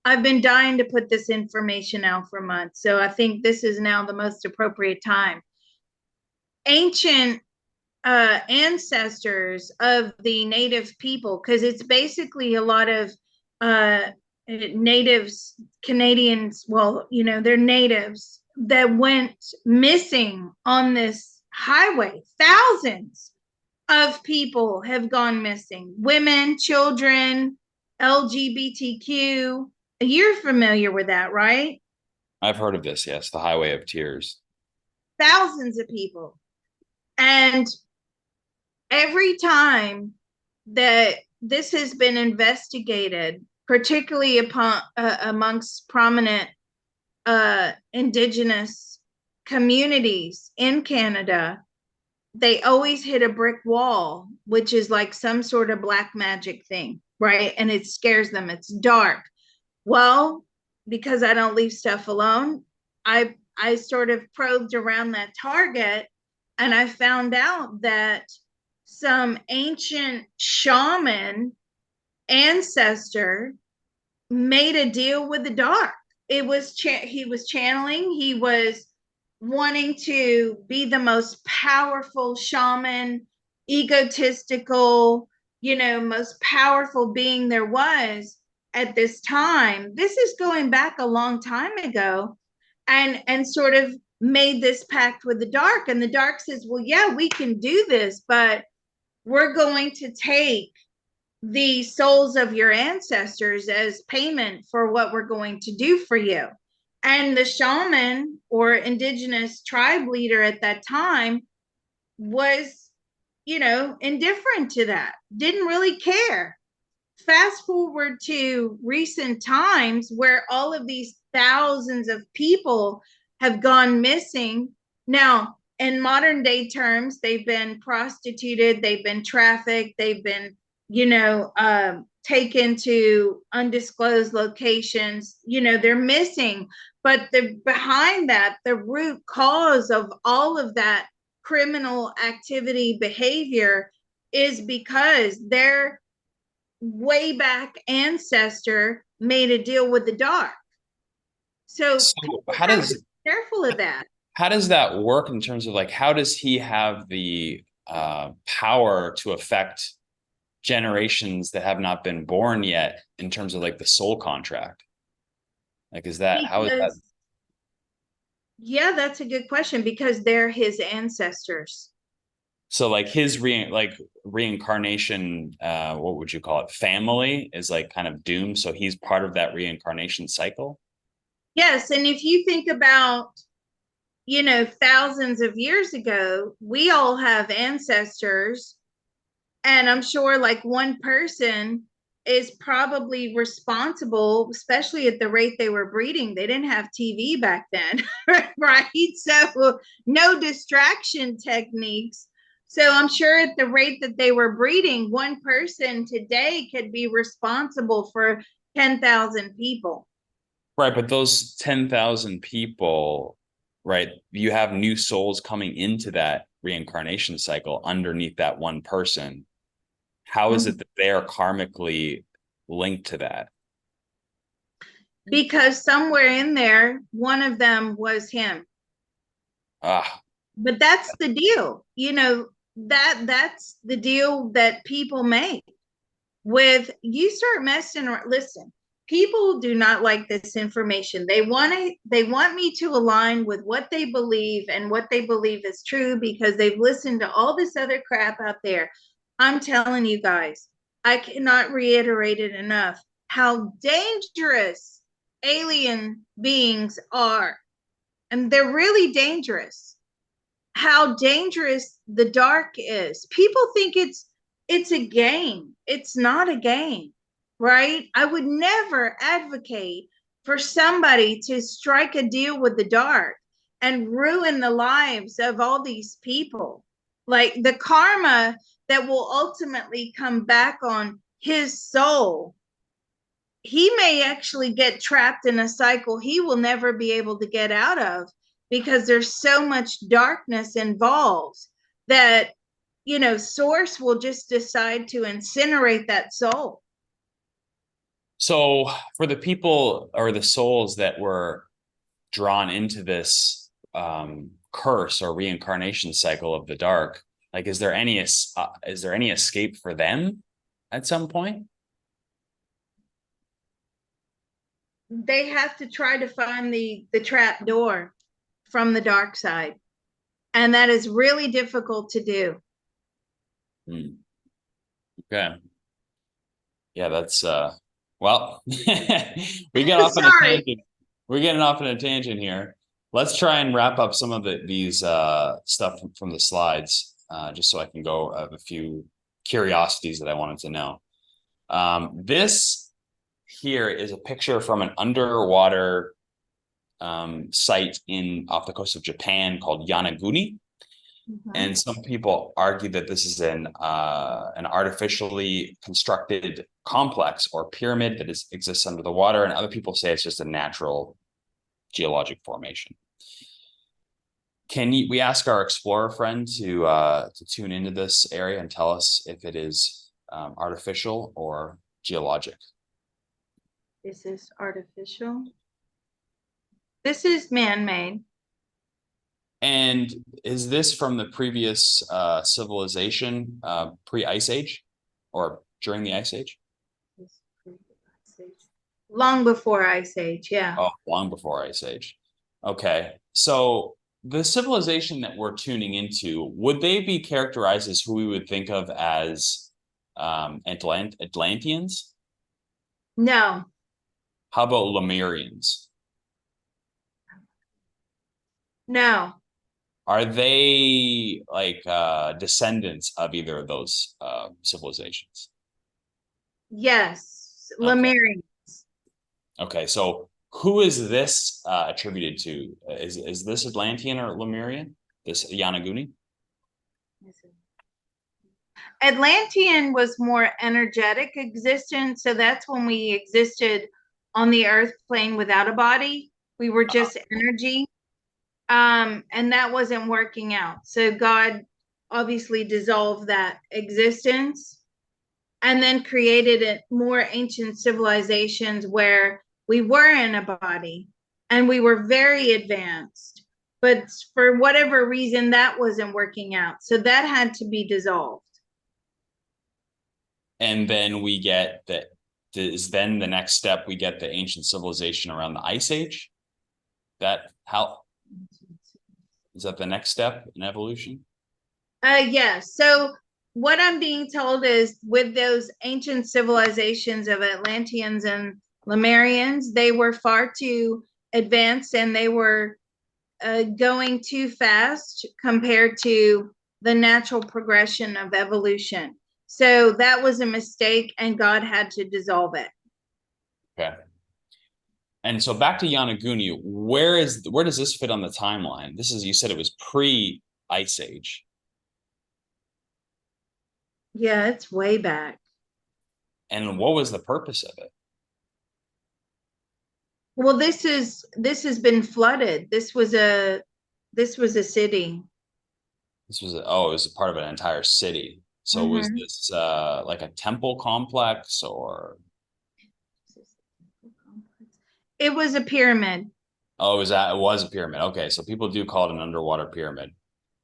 S2: I've been dying to put this information out for months, so I think this is now the most appropriate time. Ancient ancestors of the native people, because it's basically a lot of natives, Canadians, well, they're natives that went missing on this highway. Thousands of people have gone missing, women, children, LGBTQ. You're familiar with that, right?
S1: I've heard of this. Yes. The Highway of Tears.
S2: Thousands of people. And every time that this has been investigated, particularly upon amongst prominent Indigenous communities in Canada, they always hit a brick wall, which is like some sort of black magic thing, right? And it scares them. It's dark. Well, because I don't leave stuff alone, I sort of probed around that target, and I found out that some ancient shaman ancestor made a deal with the dark. He was channeling, he was wanting to be the most powerful shaman, egotistical, most powerful being there was at this time. This is going back a long time ago, and sort of made this pact with the dark. And the dark says, well, yeah, we can do this, but we're going to take the souls of your ancestors as payment for what we're going to do for you. And the shaman or indigenous tribe leader at that time was, indifferent to that, didn't really care. Fast forward to recent times where all of these thousands of people have gone missing. Now, in modern day terms, they've been prostituted, they've been trafficked, they've been, taken to undisclosed locations. They're missing. But behind that, the root cause of all of that criminal activity behavior is because their way back ancestor made a deal with the dark. So
S1: So
S2: people
S1: how
S2: have to
S1: does
S2: be careful of that.
S1: how does that work in terms of like how does he have the power to affect generations that have not been born yet in terms of like the soul contract? Like, is that how is that?
S2: Because, yeah, that's a good question, because they're his ancestors.
S1: So like his reincarnation, what would you call it? Family is like kind of doomed. So he's part of that reincarnation cycle.
S2: Yes, and if you think about, thousands of years ago, we all have ancestors, and I'm sure like one person is probably responsible, especially at the rate they were breeding. They didn't have TV back then, right? So no distraction techniques. So I'm sure at the rate that they were breeding, one person today could be responsible for 10,000 people.
S1: Right, but those 10,000 people, right, you have new souls coming into that reincarnation cycle underneath that one person. How is it that they are karmically linked to that?
S2: Because somewhere in there, one of them was him.
S1: Ah,
S2: But that's the deal. That's the deal that people make. With you start messing around. Listen, people do not like this information. They want me to align with what they believe and what they believe is true, because they've listened to all this other crap out there. I'm telling you guys, I cannot reiterate it enough how dangerous alien beings are. And they're really dangerous. How dangerous the dark is. People think it's a game. It's not a game, right? I would never advocate for somebody to strike a deal with the dark and ruin the lives of all these people. Like the karma that will ultimately come back on his soul, he may actually get trapped in a cycle he will never be able to get out of, because there's so much darkness involved that source will just decide to incinerate that soul.
S1: so for the people or the souls that were drawn into this curse or reincarnation cycle of the dark, like is there any escape for them at some point?
S2: They have to try to find the trap door from the dark side, and that is really difficult to do.
S1: Hmm. Okay. Yeah, that's well, we get off on a
S2: Sorry.
S1: tangent. We're getting off on a tangent here. Let's try and wrap up some of these stuff from the slides, just so I can go of a few curiosities that I wanted to know. This here is a picture from an underwater site off the coast of Japan called Yanaguni. And some people argue that this is an artificially constructed complex or pyramid that exists under the water, and other people say it's just a natural geologic formation. We ask our explorer friend to tune into this area and tell us if it is artificial or geologic?
S2: Is this artificial? This is man-made.
S1: And is this from the previous civilization, pre-Ice Age or during the Ice Age?
S2: Long before Ice Age, yeah.
S1: Oh, long before Ice Age. Okay. So the civilization that we're tuning into, would they be characterized as who we would think of as Atlanteans?
S2: No,
S1: How about Lemurians?
S2: no.
S1: Are they like descendants of either of those civilizations?
S2: Yes,
S1: Okay.
S2: Lemurian.
S1: Okay. So who is this attributed to? Is this Atlantean or Lemurian? This Yanaguni?
S2: Atlantean was more energetic existence. So that's when we existed on the earth plane without a body. We were just energy. And that wasn't working out. So God obviously dissolved that existence and then created more ancient civilizations where we were in a body and we were very advanced. But for whatever reason, that wasn't working out. So that had to be dissolved.
S1: And then we get that is then the next step, we get the ancient civilization around the Ice Age. That how is that the next step in evolution?
S2: Yes. So what I'm being told is with those ancient civilizations of Atlanteans and Lemurians, they were far too advanced and they were going too fast compared to the natural progression of evolution. So that was a mistake and God had to dissolve it.
S1: Okay. And so back to Yanaguni, where does this fit on the timeline? This is, you said it was pre-Ice Age.
S2: Yeah, it's way back.
S1: And what was the purpose of it?
S2: Well, this has been flooded. This was a city.
S1: This was it was a part of an entire city. So was
S2: Mhm.
S1: this like a temple complex or
S2: It was a pyramid.
S1: it was a pyramid. Okay, so people do call it an underwater pyramid.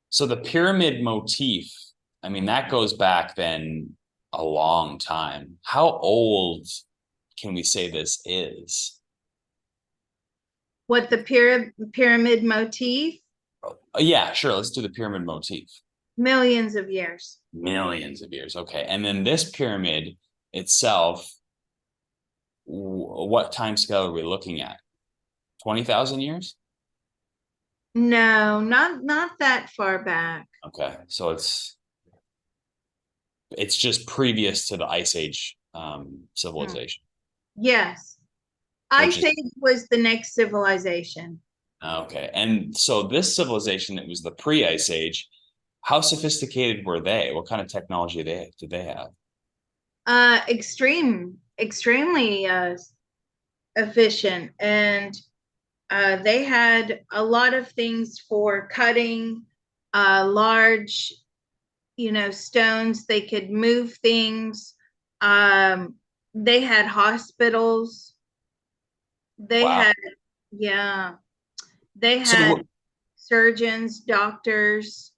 S1: So the pyramid motif, I mean, that goes back then a long time. How old can we say this is?
S2: What the pyramid motif?
S1: Yeah, sure. Let's do the pyramid motif.
S2: Millions of years.
S1: Millions of years. Okay. And then this pyramid itself, what time scale are we looking at? 20,000 years?
S2: No, not that far back.
S1: Okay. So it's just previous to the Ice Age civilization,
S2: Yes.
S1: which
S2: Ice
S1: is
S2: Age was the next civilization.
S1: okay. And so this civilization that was the pre-Ice Age, how sophisticated were they? What kind of technology did they have?
S2: Extremely efficient, and they had a lot of things for cutting large, stones. They could move things. Um, they had hospitals. They
S1: Wow.
S2: had, yeah, they had
S1: So
S2: surgeons, doctors.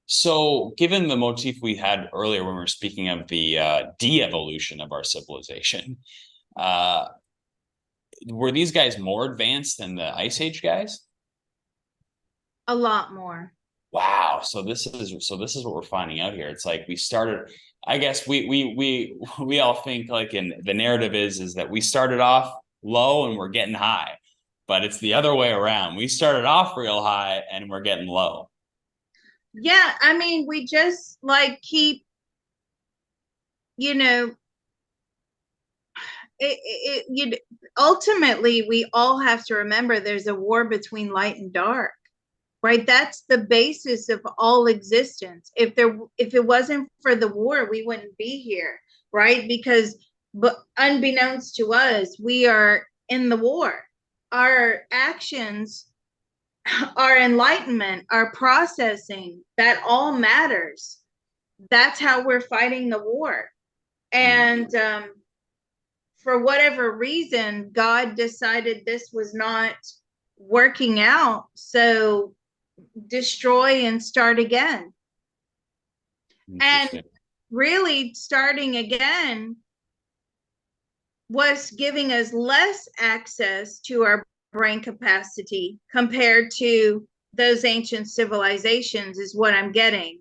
S1: So, given the motif we had earlier when we were speaking of the de-evolution of our civilization, uh, were these guys more advanced than the Ice Age guys?
S2: A lot more.
S1: Wow. So this is what we're finding out here. It's like we started. I guess we all think like in the narrative is that we started off low and we're getting high, but it's the other way around. We started off real high and we're getting low.
S2: Yeah, I mean, we just like keep, you know, ultimately we all have to remember there's a war between light and dark, right? That's the basis of all existence. If it wasn't for the war, we wouldn't be here, right? Because but unbeknownst to us, we are in the war. Our actions, our enlightenment, our processing, that all matters. That's how we're fighting the war. And for whatever reason, God decided this was not working out. So destroy and start again. And
S1: Interesting.
S2: really, starting again was giving us less access to our brain capacity compared to those ancient civilizations, is what I'm getting.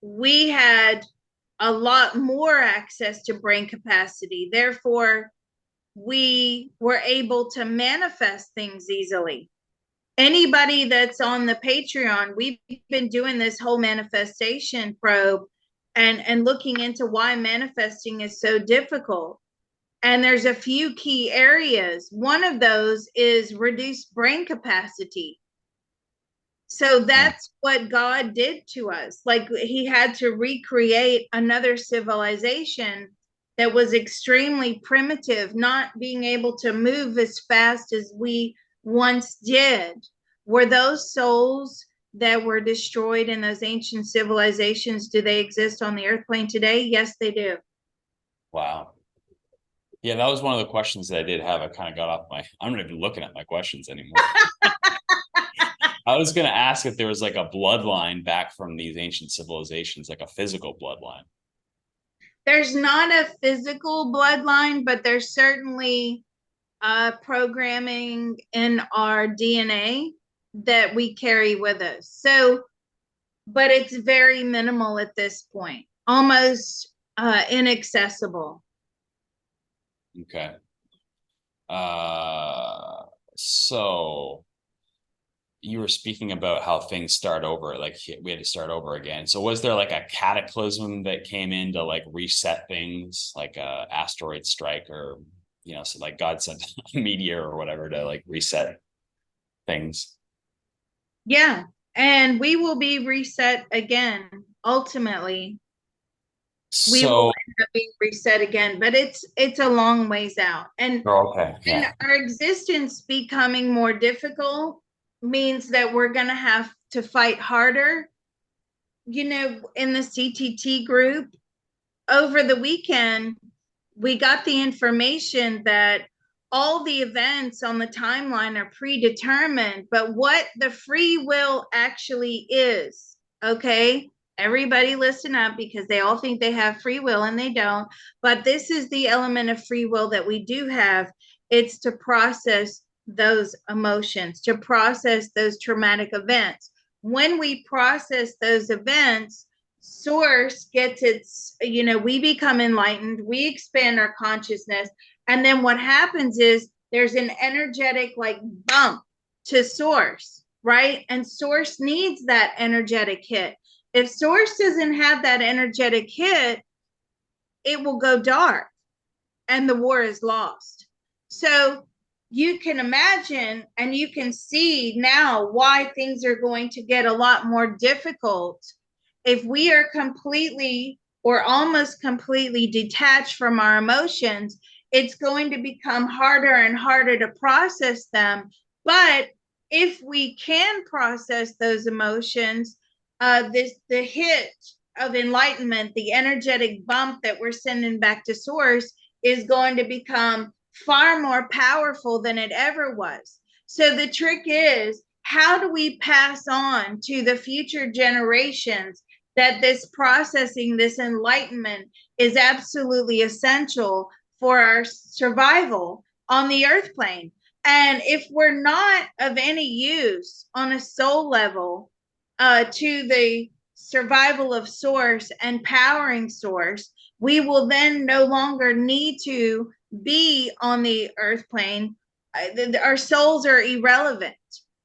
S2: We had a lot more access to brain capacity. Therefore, we were able to manifest things easily. Anybody that's on the Patreon, we've been doing this whole manifestation probe and looking into why manifesting is so difficult. And there's a few key areas. One of those is reduced brain capacity. So that's what God did to us. Like he had to recreate another civilization that was extremely primitive, not being able to move as fast as we once did. Were those souls that were destroyed in those ancient civilizations, do they exist on the earth plane today? Yes, they do.
S1: Wow. Yeah, that was one of the questions that I did have. I kind of got off I'm not even looking at my questions anymore. I was going to ask if there was like a bloodline back from these ancient civilizations, like a physical bloodline.
S2: There's not a physical bloodline, but there's certainly programming in our DNA that we carry with us. So, but it's very minimal at this point, almost inaccessible.
S1: Okay. So you were speaking about how things start over, like we had to start over again. So was there like a cataclysm that came in to like reset things, like a asteroid strike, or so like God sent a meteor or whatever to like reset things?
S2: Yeah. And we will be reset again. Ultimately, we will
S1: So,
S2: end up being reset again, but it's a long ways out.
S1: oh, okay,
S2: And
S1: yeah.
S2: our existence becoming more difficult means that we're going to have to fight harder. In the CTT group over the weekend, we got the information that all the events on the timeline are predetermined, but what the free will actually is, okay? Everybody listen up, because they all think they have free will and they don't. But this is the element of free will that we do have. It's to process those emotions, to process those traumatic events. When we process those events, source gets we become enlightened, we expand our consciousness, and then what happens is there's an energetic like bump to source, right? And source needs that energetic hit. If source doesn't have that energetic hit, it will go dark and the war is lost. So you can imagine and you can see now why things are going to get a lot more difficult if we are completely or almost completely detached from our emotions. It's going to become harder and harder to process them. But if we can process those emotions, the hit of enlightenment, the energetic bump that we're sending back to source, is going to become far more powerful than it ever was. So the trick is, how do we pass on to the future generations that this processing, this enlightenment is absolutely essential for our survival on the earth plane? And if we're not of any use on a soul level to the survival of source and powering source, we will then no longer need to be on the earth plane. Our souls are irrelevant,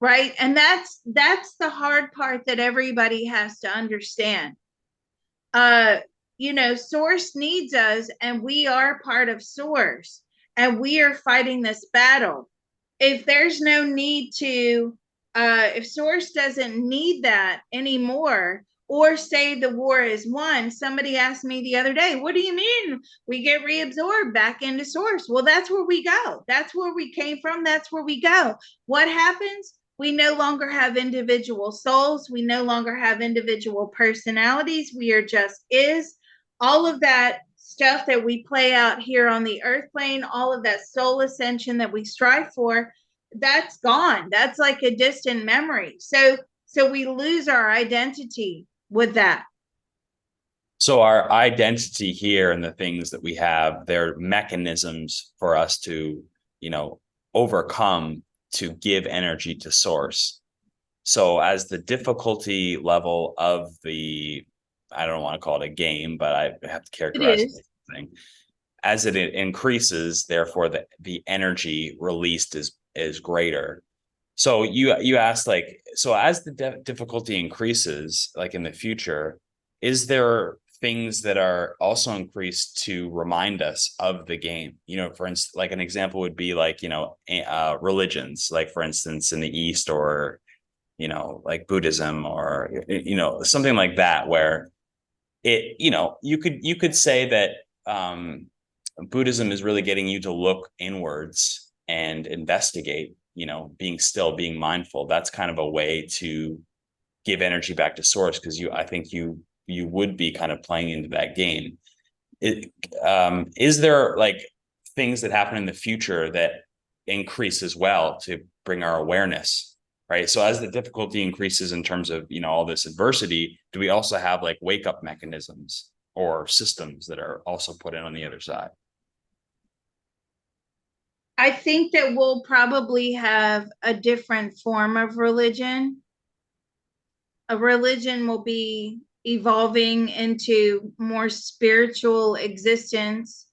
S2: right? And that's the hard part that everybody has to understand. Source needs us, and we are part of source, and we are fighting this battle. If there's no need to, if source doesn't need that anymore, or say the war is won. Somebody asked me the other day, what do you mean we get reabsorbed back into source? Well, that's where we go. That's where we came from. That's where we go. What happens? We no longer have individual souls. We no longer have individual personalities. We are just is. All of that stuff that we play out here on the earth plane, all of that soul ascension that we strive for, that's gone. That's like a distant memory. So we lose our identity with that.
S1: So our identity here and the things that we have, they're mechanisms for us to, overcome, to give energy to source. So as the difficulty level of I don't want to call it a game, but I have to characterize it as a thing. As it increases, therefore the energy released is greater. So you asked, like, so as the difficulty increases, like in the future, is there things that are also increased to remind us of the game? For instance, like an example would be like, religions, like for instance, in the East, or, like Buddhism or, something like that, where you could say that Buddhism is really getting you to look inwards and investigate, being still, being mindful. That's kind of a way to give energy back to source, because I think you would be kind of playing into that game. Is there like things that happen in the future that increase as well to bring our awareness, right? So as the difficulty increases in terms of, all this adversity, do we also have like wake up mechanisms or systems that are also put in on the other side?
S2: I think that we'll probably have a different form of religion. A religion will be evolving into more spiritual existence.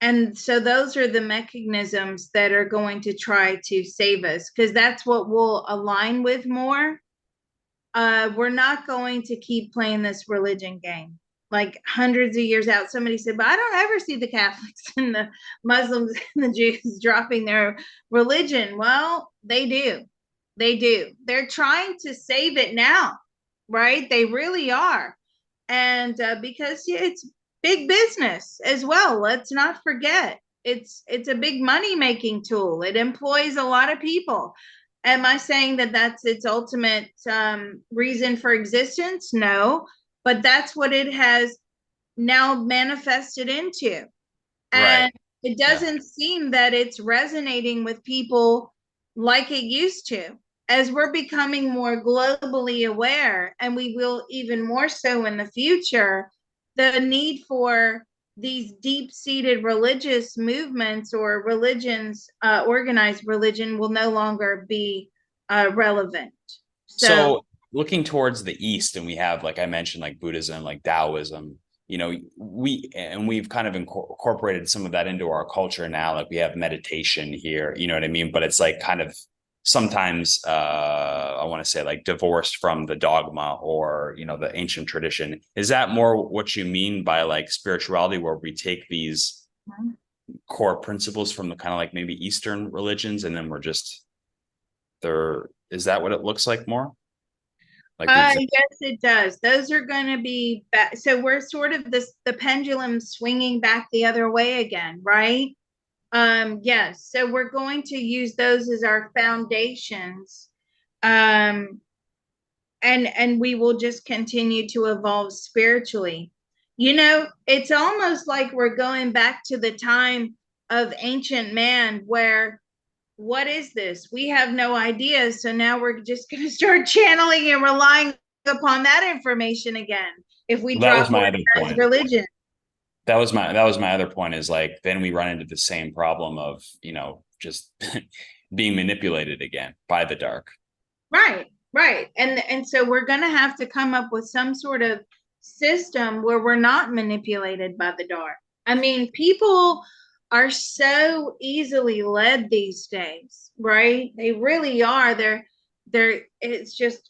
S2: And so those are the mechanisms that are going to try to save us, because that's what we'll align with more. We're not going to keep playing this religion game. Like hundreds of years out, somebody said, but I don't ever see the Catholics and the Muslims and the Jews dropping their religion. Well, they do. They do. They're trying to save it now, right? They really are. And because it's big business as well. Let's not forget. It's a big money making tool. It employs a lot of people. Am I saying that that's its ultimate reason for existence? No, but that's what it has now manifested into.
S1: Right.
S2: And it
S1: Yeah.
S2: doesn't seem that it's resonating with people like it used to. As we're becoming more globally aware, and we will even more so in the future, the need for these deep-seated religious movements or religions, organized religion, will no longer be relevant. So,
S1: So looking towards the East, and we have, like I mentioned, like Buddhism, like Taoism, we've kind of incorporated some of that into our culture now. Like we have meditation here, you know what I mean? But it's like kind of sometimes I want to say like divorced from the dogma or, the ancient tradition. Is that more what you mean by like spirituality, where we take these core principles from the kind of like maybe Eastern religions, and then we're just there? Is that what it looks like more? Like the
S2: yes, it does. Those are going to be back. So we're sort of the pendulum swinging back the other way again, right? Yes. So we're going to use those as our foundations. Um, and we will just continue to evolve spiritually. It's almost like we're going back to the time of ancient man, where what is this? We have no idea. So now we're just going to start channeling and relying upon that information again. If we
S1: That was
S2: drop
S1: my other
S2: organized
S1: point.
S2: religion,
S1: That was my other point, is like then we run into the same problem of, just being manipulated again by the dark.
S2: right, right, and so we're going to have to come up with some sort of system where we're not manipulated by the dark. I mean, people are so easily led these days, right? They really are. They're it's just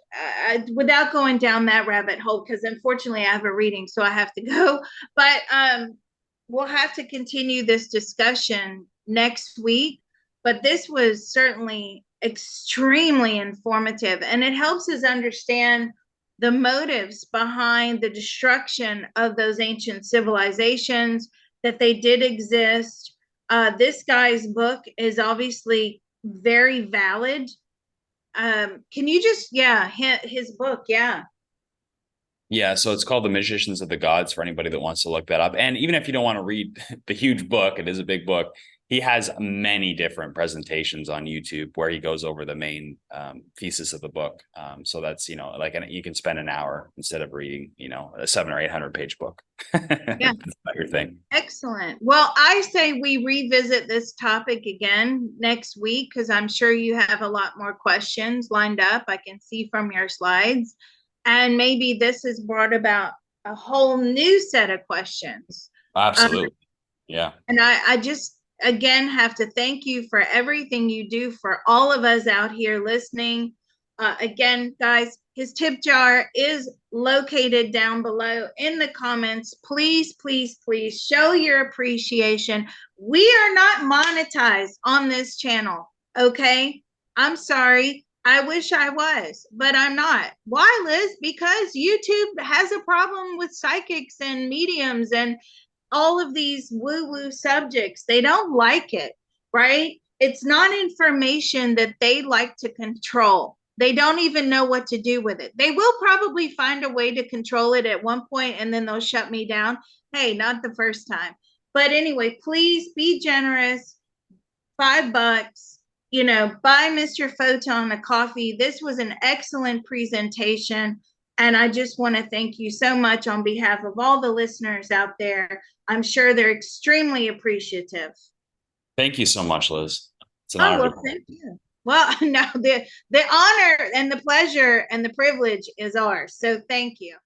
S2: without going down that rabbit hole, because unfortunately I have a reading, so I have to go. But we'll have to continue this discussion next week. But this was certainly extremely informative, and it helps us understand the motives behind the destruction of those ancient civilizations, that they did exist. This guy's book is obviously very valid. Can you just, yeah, his book, yeah.
S1: Yeah, so it's called The Magicians of the Gods for anybody that wants to look that up. And even if you don't want to read the huge book, it is a big book. He has many different presentations on YouTube where he goes over the main thesis of the book. So that's, like you can spend an hour instead of reading, a 700 or 800 page book.
S2: Yeah.
S1: That's not your thing.
S2: Excellent. Well, I say we revisit this topic again next week, because I'm sure you have a lot more questions lined up. I can see from your slides. And maybe this has brought about a whole new set of questions.
S1: Absolutely. Yeah.
S2: And I just, again, have to thank you for everything you do for all of us out here listening. Again, guys, his tip jar is located down below in the comments. Please, please, please show your appreciation. We are not monetized on this channel, okay? I'm sorry. I wish I was, but I'm not. Why, Liz? Because YouTube has a problem with psychics and mediums and all of these woo woo subjects. They don't like it, right? It's not information that they like to control. They don't even know what to do with it. They will probably find a way to control it at one point and then they'll shut me down. Hey, not the first time. But anyway, please be generous. $5, buy Mr. Photon a coffee. This was an excellent presentation. And I just want to thank you so much on behalf of all the listeners out there. I'm sure they're extremely appreciative.
S1: Thank you so much, Liz. It's an
S2: Oh,
S1: honor.
S2: well, thank you. Well, no, the honor and the pleasure and the privilege is ours. So thank you.